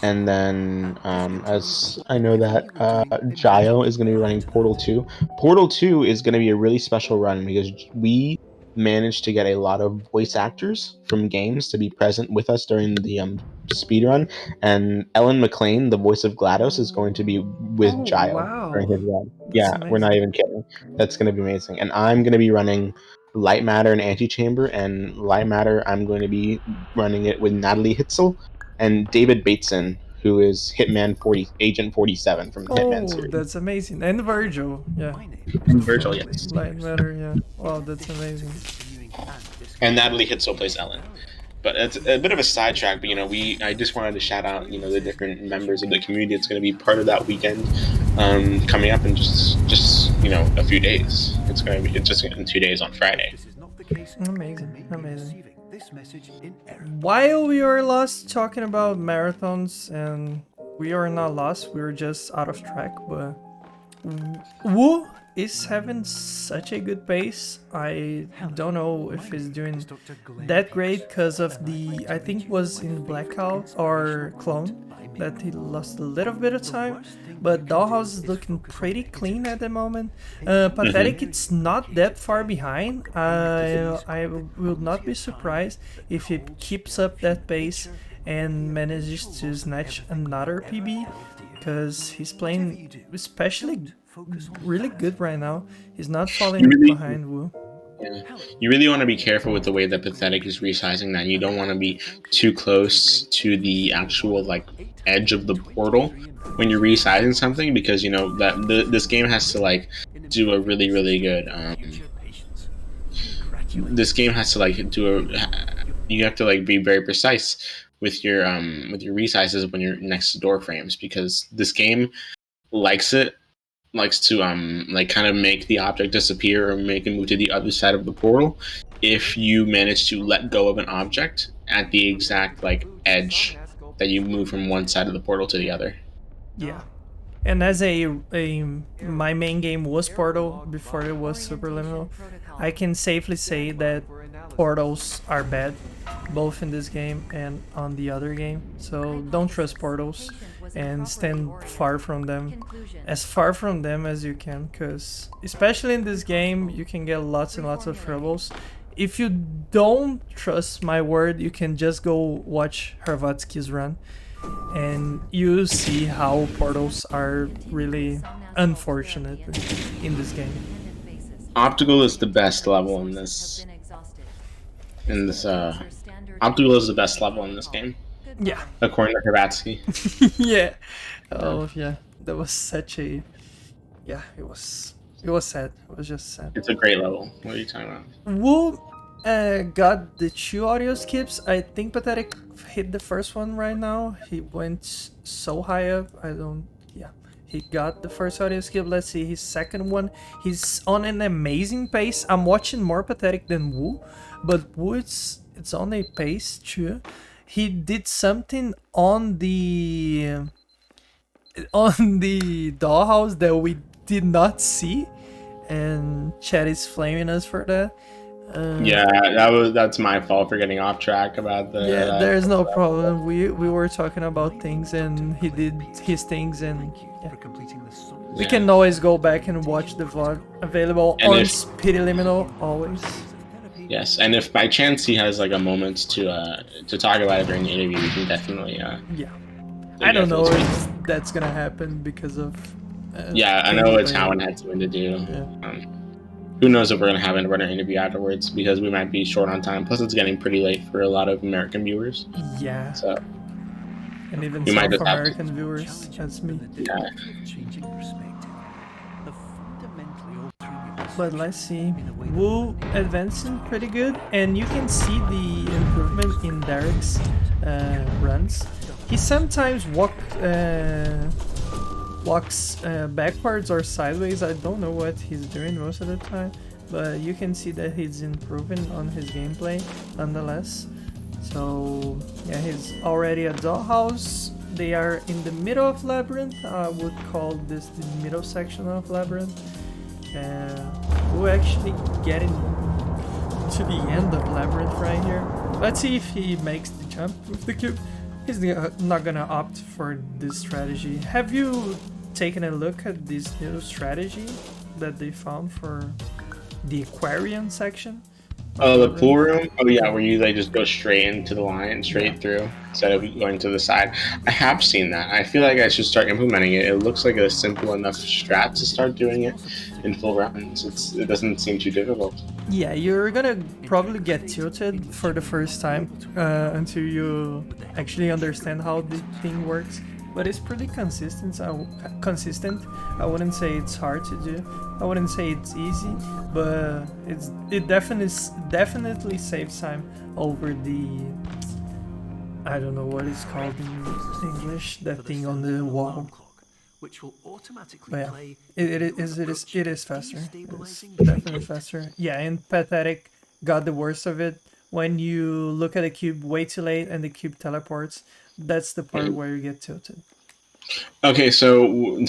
And then, as I know that Jayo is going to be running Portal 2. Portal 2 is going to be a really special run because we managed to get a lot of voice actors from games to be present with us during the speedrun. And Ellen McLean, the voice of GLaDOS, is going to be with Jayo during his run. Yeah, we're not even kidding. That's going to be amazing. And I'm going to be running Light Matter and Antechamber, and Light Matter I'm going to be running it with Natalie Hitzel and David Bateson, who is Agent 47 from the Hitman
Oh,
series.
that's amazing. And Virgil, yeah.
And Virgil, yes.
Light Matter, yeah. Wow, that's amazing.
And Natalie Hitzel plays Ellen. But it's a bit of a sidetrack. But I just wanted to shout out the different members of the community that's going to be part of that weekend coming up in just a few days. It's just in 2 days on Friday.
Amazing. While we are lost talking about marathons, and we are not lost, we are just out of track, but Wu is having such a good pace. I don't know if he's doing that great because of I think it was in Blackout or Clone that he lost a little bit of time, but Dollhouse is looking pretty clean at the moment. Pathetik, it's not that far behind. I will not be surprised if he keeps up that pace and manages to snatch another PB, because he's playing especially really good right now. He's not falling behind Wu.
Yeah. You really want to be careful with the way that Pathetik is resizing that. You don't want to be too close to the actual edge of the portal when you're resizing something, because that this game has to do a really, really good this game has to you have to be very precise with your resizes when you're next to door frames, because this game likes to kind of make the object disappear or make it move to the other side of the portal if you manage to let go of an object at the exact edge that you move from one side of the portal to the other.
Yeah. And as my main game was Portal before it was Superliminal, I can safely say that portals are bad, both in this game and on the other game. So don't trust portals and stand far from them as you can, because especially in this game you can get lots and lots of troubles. If you don't trust my word, you can just go watch Hrvatsky's run and you see how portals are really unfortunate in this game.
Optical is the best level in this. Optical is the best level in this game.
Yeah.
According to Hrvatsky.
Yeah. Oh yeah. That was such a. Yeah. It was sad. It was just sad.
It's a great level. What are you talking about?
Wu got the 2 audio skips. I think Pathetik hit the first one right now. He went so high up. He got the first audio skip. Let's see his second one. He's on an amazing pace. I'm watching more Pathetik than Wu, but Wu it's on a pace too. He did something on the dollhouse that we did not see, and Chad is flaming us for that.
That's my fault for getting off track about the.
Yeah, there's no problem. We were talking about things and he did his things, and yeah. We can always go back and watch the VOD available on Speedy Liminal always.
Yes, and if by chance he has a moment to talk about it during the interview, we can definitely.
Yeah. I don't know if that's gonna happen because of.
I know Etaoin had something to do. Yeah. Who knows if we're going to have a runner interview afterwards, because we might be short on time. Plus, it's getting pretty late for a lot of American viewers.
Yeah.
So,
and even South American viewers, that's me.
Yeah.
But let's see. Wu advancing pretty good, and you can see the improvement in derric's runs. He sometimes walks backwards or sideways. I don't know what he's doing most of the time, but you can see that he's improving on his gameplay nonetheless. So yeah, he's already at Dollhouse. They are in the middle of Labyrinth. I would call this the middle section of Labyrinth. We're actually getting to the end of Labyrinth right here. Let's see if he makes the jump with the cube. He's not gonna opt for this strategy. Have you taken a look at this new strategy that they found for the Aquarian section?
Oh, the pool room? Oh, yeah, where you like just go straight into the line, straight through, instead of going to the side. I have seen that. I feel like I should start implementing it. It looks like a simple enough strat to start doing it in full rounds. It doesn't seem too difficult.
Yeah, you're gonna probably get tilted for the first time until you actually understand how the thing works. But it's pretty consistent. I wouldn't say it's hard to do. I wouldn't say it's easy, but it definitely saves time over the, I don't know what it's called in English, that thing on the wall.
Which will automatically
But yeah,
play
it is faster. It's definitely faster. Yeah, and Pathetik got the worst of it. When you look at a cube way too late and the cube teleports, that's the part where you get tilted.
Okay, so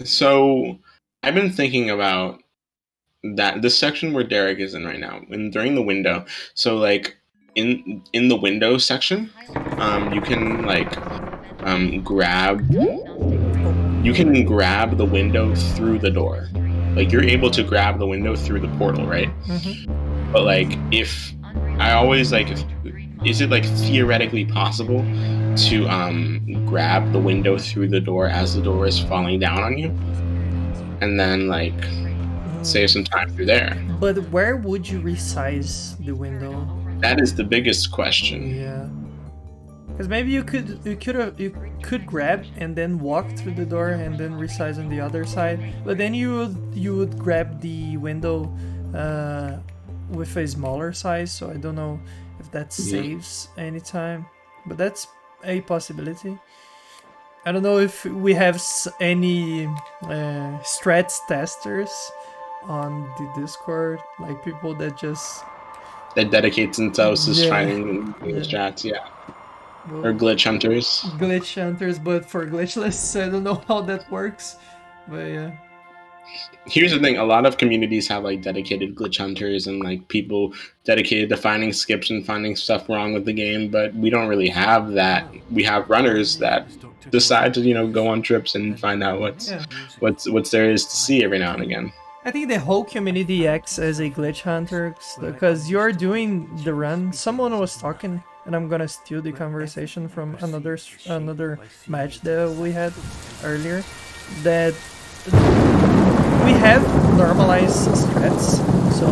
so I've been thinking about that this section where Derek is in right now, and during the window. So like in the window section, you can like grab the window through the door. Like you're able to grab the window through the portal, right?
Mm-hmm.
But like if I always like, is it like theoretically possible to grab the window through the door as the door is falling down on you, and then like save some time through there?
But where would you resize the window?
That is the biggest question.
Yeah, because maybe you could grab and then walk through the door and then resize on the other side. But then you would grab the window with a smaller size. So I don't know if that saves any time, but that's a possibility. I don't know if we have any strats testers on the Discord, like people that just
dedicates themselves to finding strats, or glitch hunters.
Glitch hunters, but for glitchless, I don't know how that works, but yeah.
Here's the thing: a lot of communities have like dedicated glitch hunters and like people dedicated to finding skips and finding stuff wrong with the game. But we don't really have that. We have runners that decide to go on trips and find out what's there is to see every now and again.
I think the whole community acts as a glitch hunter because you're doing the run. Someone was talking, and I'm gonna steal the conversation from another match that we had earlier, that we have normalized strats, so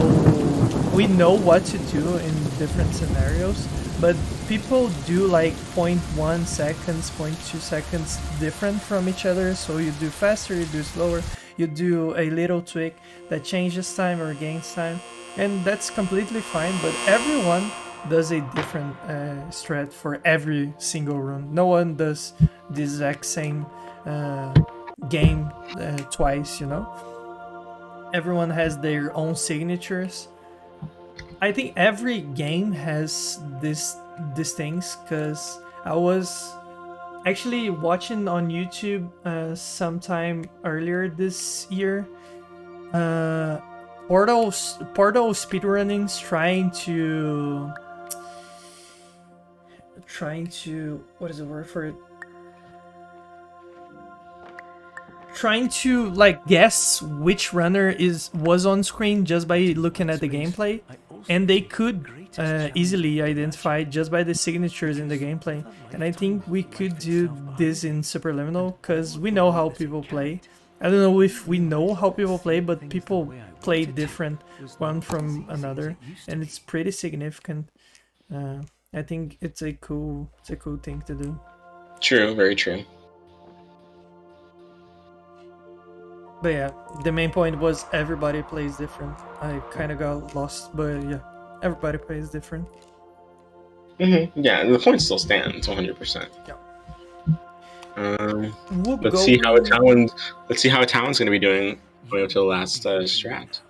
we know what to do in different scenarios, but people do like 0.1 seconds, 0.2 seconds different from each other, so you do faster, you do slower, you do a little tweak that changes time or gains time, and that's completely fine, but everyone does a different strat for every single run. No one does the exact same game twice, Everyone has their own signatures. I think every game has these things, because I was actually watching on YouTube sometime earlier this year Portal speedrunnings trying to what is the word for it? Trying to like guess which runner was on screen just by looking at the gameplay, and they could easily identify just by the signatures in the gameplay. And I think we could do this in Superliminal because we know how people play. I don't know if we know how people play, but people play different one from another, and it's pretty significant. I think it's a cool thing to do.
True, very true.
But yeah, the main point was everybody plays different. I kind of got lost, but yeah, everybody plays different.
Yeah, the point still stands 100%.
Yeah.
Let's see how Etoin's going to be doing going up to the last strat.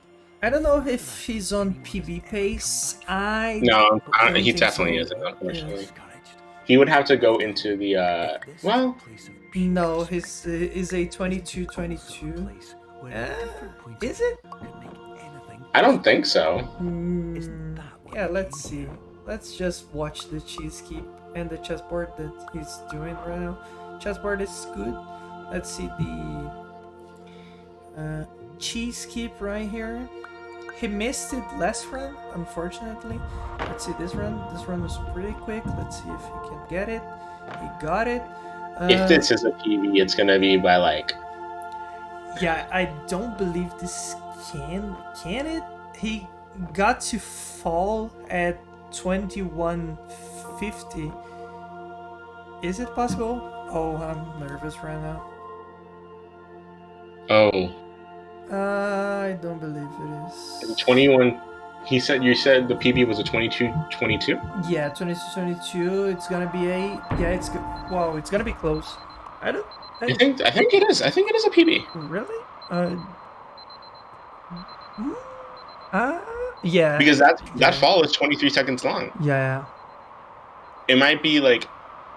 I don't know if he's on PB pace.
No, he definitely isn't, unfortunately. Yeah. He would have to go into the
no, his is a 22-22. Is it?
I don't think so.
Yeah, let's see. Let's just watch the cheese keep and the chessboard that he's doing right now. Chessboard is good. Let's see the cheese keep right here. he missed it last run, unfortunately. Let's see this run. This run was pretty quick. Let's see if he can get it. He got it.
If this is a PB, it's gonna be by like.
Yeah, I don't believe this can it? He got to fall at 2150. Is it possible? Oh, I'm nervous right now.
Oh.
I don't believe it is.
21. You said the PB was a 22-22?
Yeah, 22-22. It's gonna be a it's wow. It's gonna be close. I think
it is. I think it is a PB.
Really? Yeah.
Because that fall is 23 seconds long.
Yeah.
It might be like.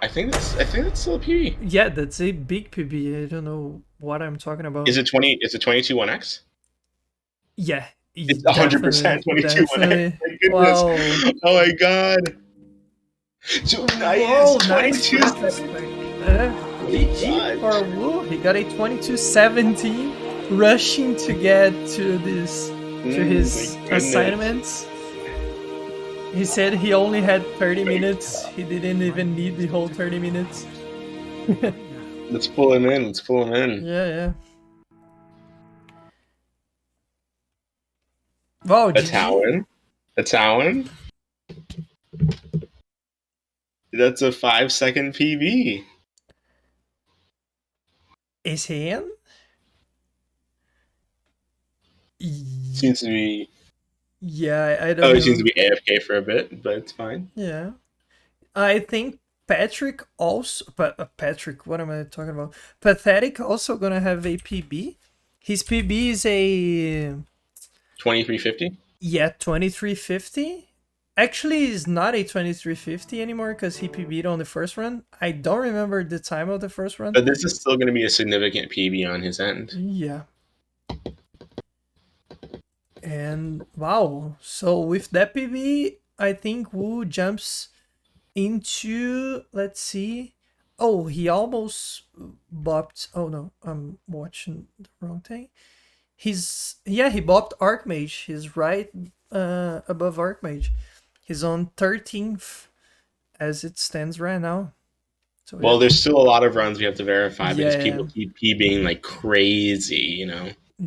I think it's still a PB.
Yeah, that's a big PB. I don't know what I'm talking about.
Is it 20? Is it 22 1x?
Yeah.
It's 100% 22 1x.
Wow.
Oh my god. So nice. 22.
GG for Wu. He got a 22-17, rushing to get to his assignments. He said he only had 30 minutes. He didn't even need the whole 30 minutes.
Let's pull him in.
Yeah. Wow,
Etoin. That's a 5-second PB.
Is he in?
Seems to be.
Yeah, I don't know.
He seems to be AFK for a bit, but it's fine.
Yeah. I think Patrick also... Patrick, what am I talking about? Pathetik also gonna have a PB. His PB is a...
2350?
Yeah, 2350. Actually, it's not a 2350 anymore because he PB'd on the first run. I don't remember the time of the first run.
But this is still going to be a significant PB on his end.
Yeah. And wow, so with that PB, I think Wu jumps into, let's see. Oh, he almost bopped. Oh no, I'm watching the wrong thing. He bopped Archmage. He's right above Archmage. He's on 13th as it stands right now. So,
well, there's still a lot of runs we have to verify because people keep PBing like crazy,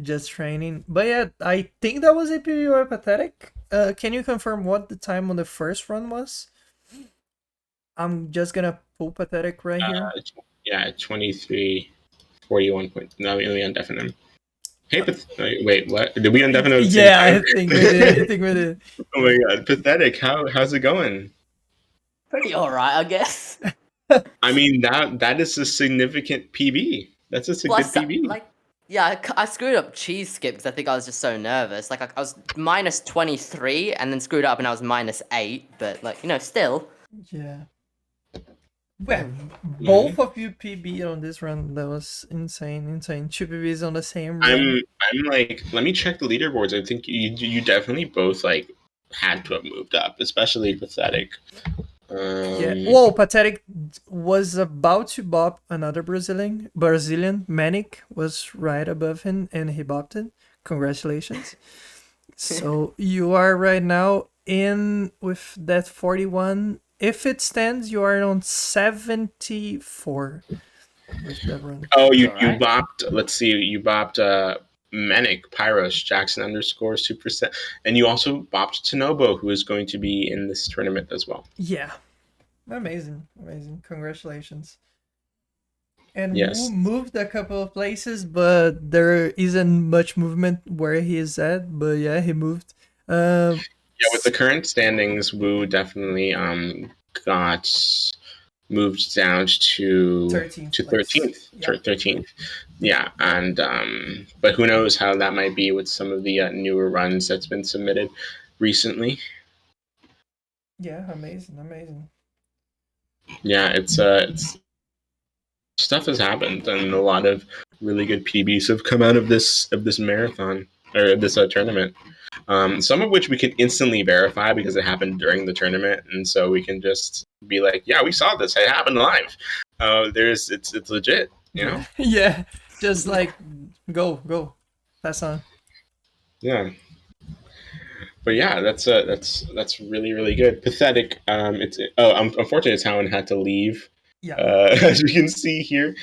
Just training. But yeah, I think that was a PB or Pathetik. Can you confirm what the time on the first run was? I'm just gonna pull Pathetik right here.
Yeah, 23:41. No, we undefinite him. Hey, wait, what? Did we undefinite him?
Yeah, I think we did.
Oh my god, Pathetik! How's it going?
Pretty alright, I guess.
I mean, that is a significant PB. That's a significant PB.
Yeah, I screwed up cheese skip because I think I was just so nervous. Like, I was minus 23 and then screwed up and I was minus 8. But, still.
Yeah. Well, both of you PB on this run. That was insane. 2 PBs on the same run.
I'm like, let me check the leaderboards. I think you definitely both, like, had to have moved up, especially Pathetik.
Whoa, Pathetik was about to bop another Brazilian. Manic was right above him and he bopped it. Congratulations. So you are right now in with that 41. If it stands, you are on 74 with that run.
Oh, you bopped, let's see, you bopped Manic, Pyros, Jackson _ Superset, and you also bopped Tanobo, who is going to be in this tournament as well.
Yeah. Amazing. Congratulations. And Wu moved a couple of places, but there isn't much movement where he is at. But yeah, he moved.
With the current standings, Wu definitely got moved down to 13th.
Yeah.
13th. Yeah, and but who knows how that might be with some of the newer runs that's been submitted recently.
Yeah, amazing.
Yeah, it's stuff has happened, and a lot of really good PBs have come out of this marathon or this tournament. Some of which we can instantly verify because it happened during the tournament, and so we can just be like, "Yeah, we saw this. It happened live." It's legit,
Yeah, just like go, pass on.
Yeah. But yeah, that's really really good. Pathetic. Unfortunately, Talon had to leave.
Yeah.
As we can see here,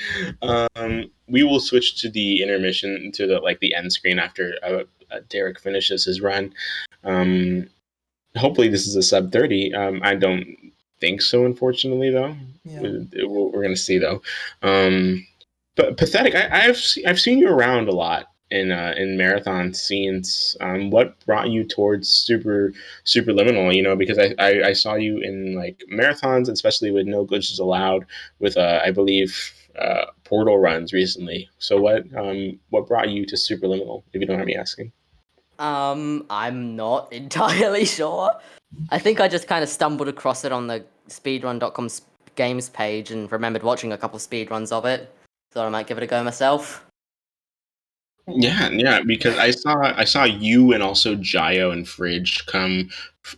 we will switch to the intermission to the end screen after Derric finishes his run. Hopefully, this is a sub 30. I don't think so, unfortunately, though.
Yeah.
We're gonna see though. But Pathetic, I've seen you around a lot in marathon scenes. What brought you towards Superliminal? You know, because I saw you in like marathons, especially with No Glitches Allowed, with I believe Portal runs recently. So what brought you to Superliminal? If you don't mind me asking.
I'm not entirely sure. I think I just kind of stumbled across it on the speedrun.com games page and remembered watching a couple speedruns of it. Thought I might give it a go myself.
Yeah, because I saw you and also Jayo and Fridge come,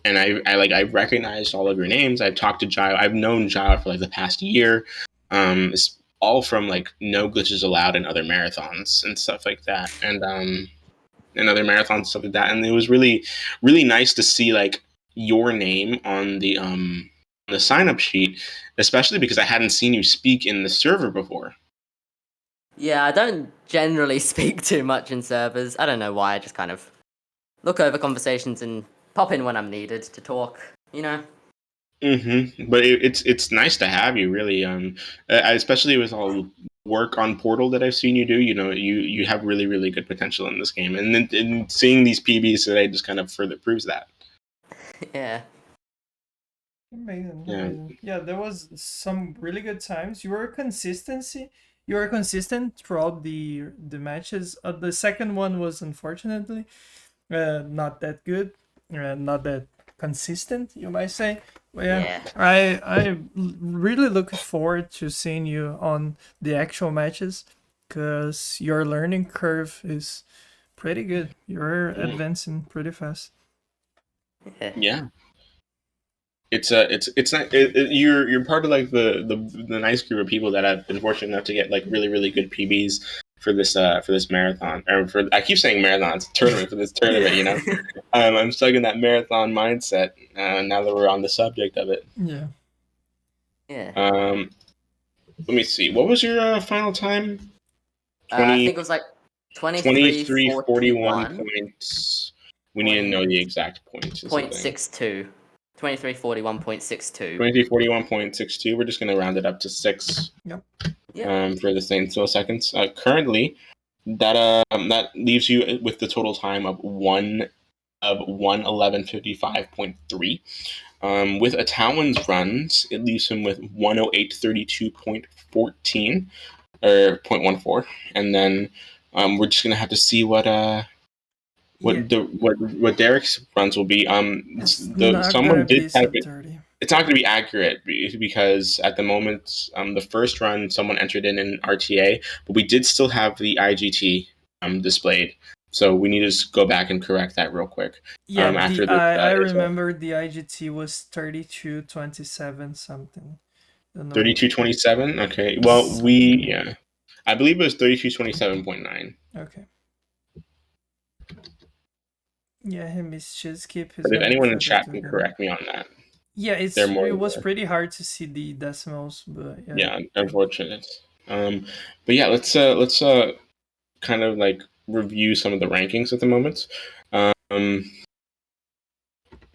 and I recognized all of your names. I've talked to Jayo. I've known Jayo for like the past year. It's all from like No Glitches Allowed and other marathons and stuff like that, and other marathons stuff like that. And it was really really nice to see like your name on the sign up sheet, especially because I hadn't seen you speak in the server before.
Yeah, I don't generally speak too much in servers. I don't know why. I just kind of look over conversations and pop in when I'm needed to talk. You know.
But it's nice to have you, really. Especially with all work on Portal that I've seen you do. You know, you have really really good potential in this game, and then seeing these PBs today just kind of further proves that.
Yeah.
Amazing. Yeah, there was some really good times. You were consistent throughout the matches. The second one was unfortunately not that good, not that consistent, you might say. But yeah. I really look forward to seeing you on the actual matches because your learning curve is pretty good. You're advancing pretty fast.
Yeah. It's not you're part of like the nice group of people that have been fortunate enough to get like really really good PBs for this marathon, or for, I keep saying marathons, tournament, for this tournament, you know. I'm stuck in that marathon mindset now that we're on the subject of it.
Yeah.
Yeah.
Let me see, what was your final time?
I think it was like 23:41
points. We need to know the exact points.
0.62. 23:41.62.
23:41.62. We're just going to round it up to 6.
Yep.
For the same seconds. Currently, that leaves you with the total time of 1:11:55.3. With Etaoin's runs, it leaves him with 1:08:32.14 or 0.14, and then we're just gonna have to see what Derric's runs will be. Someone did type it. It's not going to be accurate because at the moment, the first run someone entered in RTA, but we did still have the IGT displayed. So we need to just go back and correct that real quick.
Yeah, I remember the IGT was 32:27 something.
32:27. Okay. Well, I believe it was 32:27.9.
Okay. Yeah, him is just keep his.
But if anyone in chat can correct me on that.
Yeah, it was pretty hard to see the decimals, but
yeah, unfortunate. But yeah, let's kind of like review some of the rankings at the moment.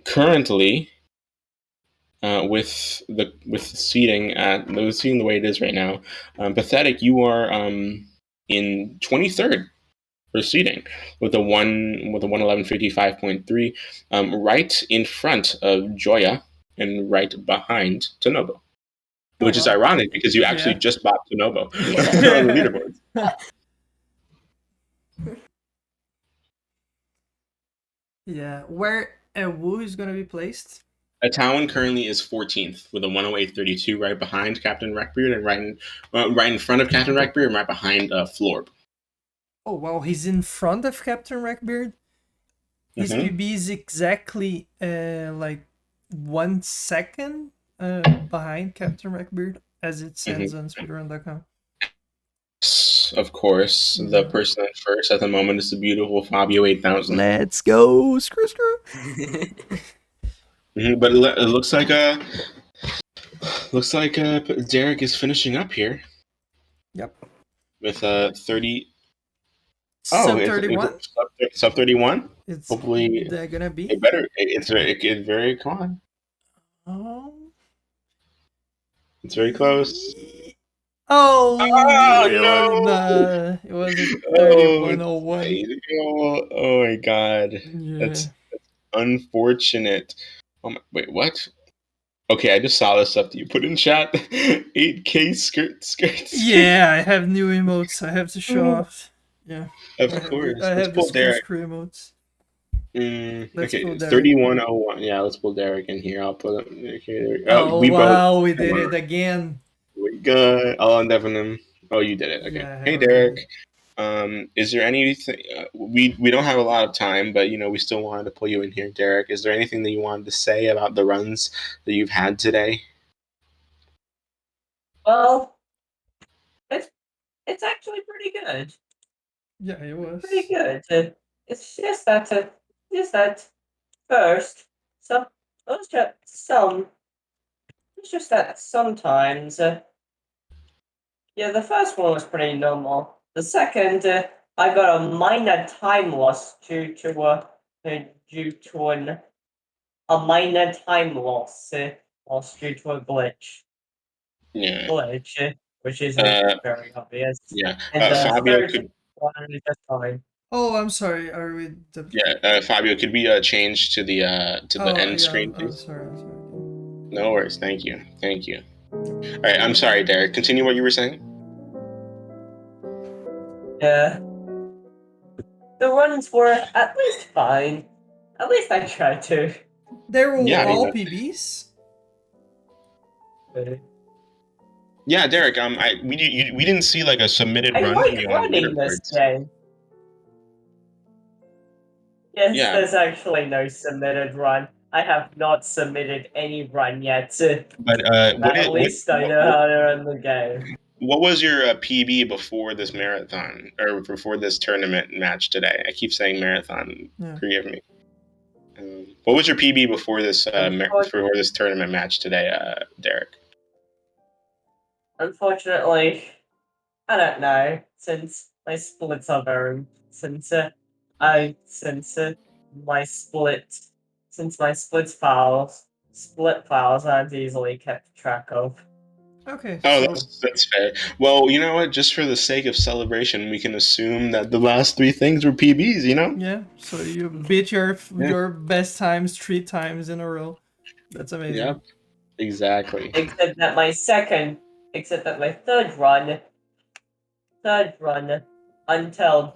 Currently, with the seating the way it is right now, Pathetik, you are in 23rd for seating with a 1:11:55.3, right in front of Joya and right behind Tonobo. Which is ironic because you actually just bought Tonobo on the leaderboards.
Yeah, where Wu is going to be placed?
Etaoin currently is 14th with a 1:08:32, right behind Captain Wreckbeard and right in front of Captain Wreckbeard and right behind Florb.
Oh wow, he's in front of Captain Wreckbeard. His PB is exactly like 1 second behind Captain Wreckbeard as it says on speedrun.com.
of course, the person first at the moment is the beautiful Fabio8000.
Let's go, screw.
But it looks like derric is finishing up here.
Yep.
With 30.
Sub 31.
Sub 31.
It's
Hopefully,
they're gonna be.
it better. It's very con. It's very close.
Oh,
no!
It was a 3101.
Oh my god.
Yeah.
That's unfortunate. Wait, what? Okay, I just saw this stuff that you put in chat. 8K skirt.
Yeah, I have new emotes. I have to show off. Yeah.
Of course.
I have the screw emotes.
Okay, 3101. Yeah, let's pull derric in here. I'll put him. Okay,
we did it again.
We got. I'll undeafen him. Oh, you did it. Okay.
Yeah,
hey, derric. Is there anything? We don't have a lot of time, but we still wanted to pull you in here, derric. Is there anything that you wanted to say about the runs that you've had today?
Well, it's actually pretty good.
Yeah, it was
pretty good. It's just that first it's just that sometimes the first one was pretty normal. The second I got a minor time loss due to a minor time loss due to a glitch.
Yeah.
Glitch, which is very obvious.
Yeah.
And the
Fabio
third one is just fine.
Oh, I'm sorry. Are we?
Fabio, could we change to the end screen, please?
Sorry.
No worries. Thank you. All right. I'm sorry, derric. Continue what you were saying.
Yeah. The runs were at least fine. At least I tried to.
They were all PBs?
Yeah, derric. We didn't see like a submitted run.
I like running this game. Yes, there's actually no submitted run. I have not submitted any run yet.
But
at least I know how to run the game.
What was your PB before this marathon or before this tournament match today? I keep saying marathon. Yeah. Forgive me. What was your PB before this this tournament match today, derric?
Unfortunately, I don't know. Since my splits are very my split files aren't easily kept track of.
Okay.
Oh, that's fair. Well, you know what? Just for the sake of celebration, we can assume that the last 3 things were PBs.
Yeah. So you beat your best times 3 times in a row. That's amazing.
Yep. Exactly.
Except that my third run, until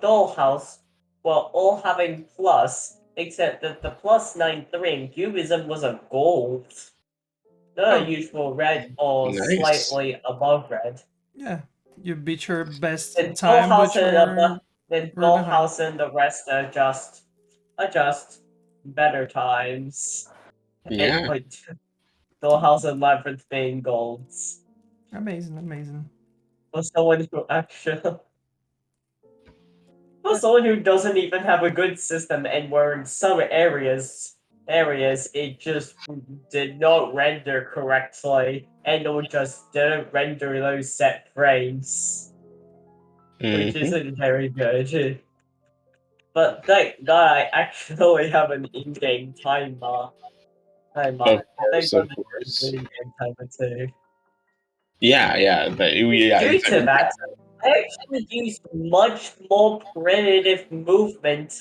Dollhouse, were all having plus, except that the plus 9-3 in Cubism was a gold. The usual red or slightly above red.
Yeah, you beat your best
and
time,
Dollhouse and the rest are just better times.
Yeah.
And Dollhouse and Labyrinth being golds.
Amazing.
For someone who doesn't even have a good system, and where in some areas it just did not render correctly, and it just didn't render those set frames, which isn't very good. But thank God I actually have an in-game timer.
Of course.
In-game timer too.
Yeah, but
due to that, I actually used much more primitive movement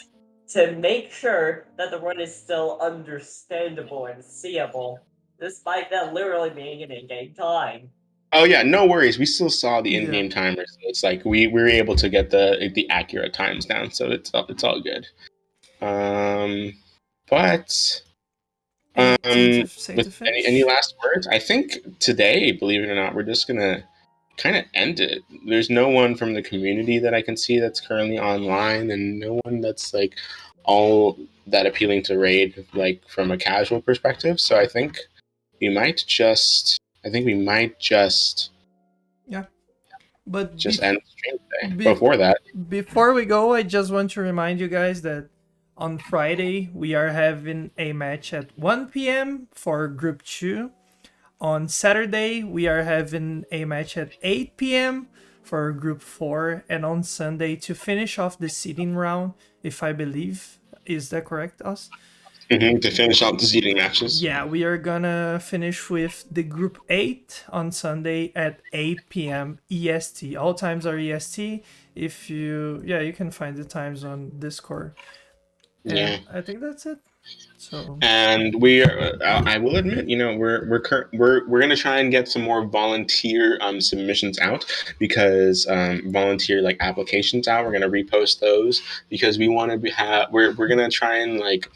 to make sure that the run is still understandable and seeable, despite that literally being an in-game time.
Oh yeah, no worries. We still saw the in-game timer, so it's like we were able to get the accurate times down, so it's all good. But with any last words? I think today, believe it or not, we're just gonna kind of end it. There's no one from the community that I can see that's currently online, and no one that's like all that appealing to raid, like from a casual perspective. So I think we might just
But
just end the stream today.
be-
Before that,
before we go, I just want to remind you guys that on Friday we are having a match at 1 p.m. for Group 2. On Saturday we are having a match at 8 p.m. for Group 4, and on Sunday to finish off the seeding round, if I believe, is that correct, Us?
to finish out the seeding matches.
Yeah, we are gonna finish with the Group 8 on Sunday at 8 p.m. EST. All times are EST. If you can find the times on Discord. And
Yeah,
I think that's it. So,
and we are, I will admit, we're gonna try and get some more volunteer submissions out, because volunteer like applications out. We're gonna repost those because we want to we're gonna try and like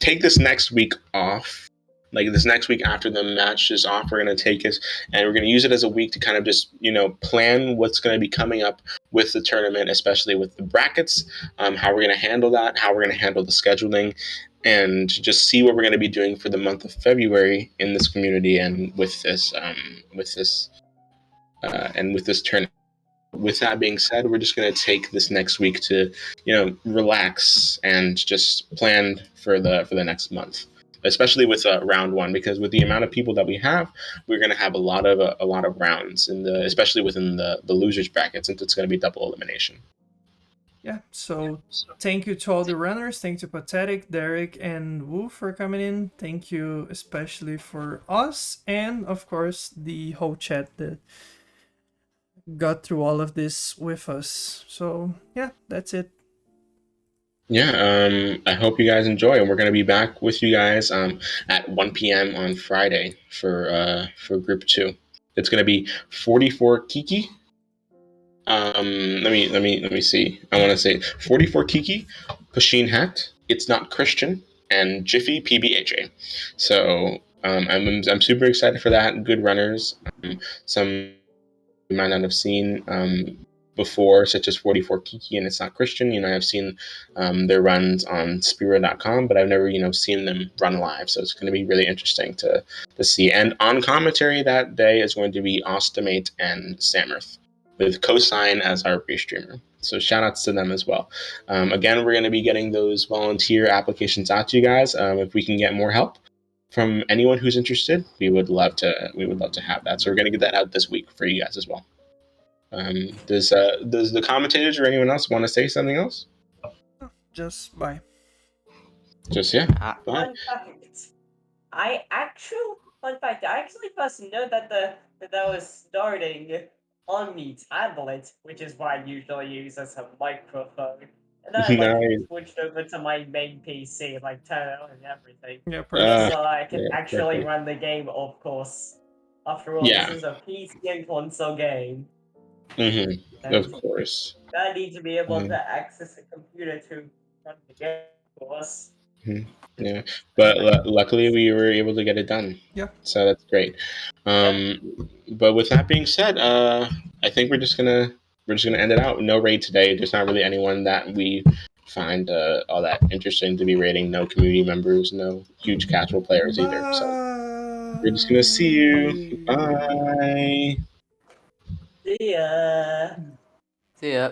take this next week off. Like this next week after the match is off, we're going to take it and we're going to use it as a week to kind of just, plan what's going to be coming up with the tournament, especially with the brackets, how we're going to handle that, how we're going to handle the scheduling, and just see what we're going to be doing for the month of February in this community and with this tournament. With that being said, we're just going to take this next week to, relax and just plan for the next month, especially with round one, because with the amount of people that we have, we're going to have a lot of rounds especially within the losers bracket, since it's going to be double elimination.
yeah. So thank you to all the runners. Thank you to Pathetik, Derric, and Wu for coming in. Thank you especially for us, and of course the whole chat that got through all of this with us. So yeah, that's it.
Yeah, I hope you guys enjoy, and we're going to be back with you guys at 1 p.m. on Friday for Group 2. It's going to be 44 Kiki. Let me see. I want to say 44 Kiki, Pasheen Hat, It's Not Christian, and Jiffy PBHA. So I'm super excited for that. Good runners. Some you might not have seen before, such as 44 Kiki and It's Not Christian. I've seen their runs on Spiro.com, but I've never, seen them run live. So it's going to be really interesting to see. And on commentary that day is going to be Ostamate and Samirth, with Cosign as our pre-streamer. So shout outs to them as well. Again, we're going to be getting those volunteer applications out to you guys. If we can get more help from anyone who's interested, we would love to have that. So we're going to get that out this week for you guys as well. Does the commentators or anyone else want to say something else?
Just bye.
Just bye.
Fun fact. I actually first know that was starting on the tablet, which is what I usually use as a microphone. And then I switched over to my main PC, turn it on and everything.
Yeah,
Just so I can actually run the game, of course. After all, this is a PC and console game.
Of course.
I need to be able to access a computer to run the game, of course.
Yeah, but luckily we were able to get it done.
Yeah.
So that's great. But with that being said, I think we're just gonna end it out. No raid today. There's not really anyone that we find all that interesting to be raiding. No community members. No huge casual players either. So we're just gonna see you. Bye.
See ya.
See ya.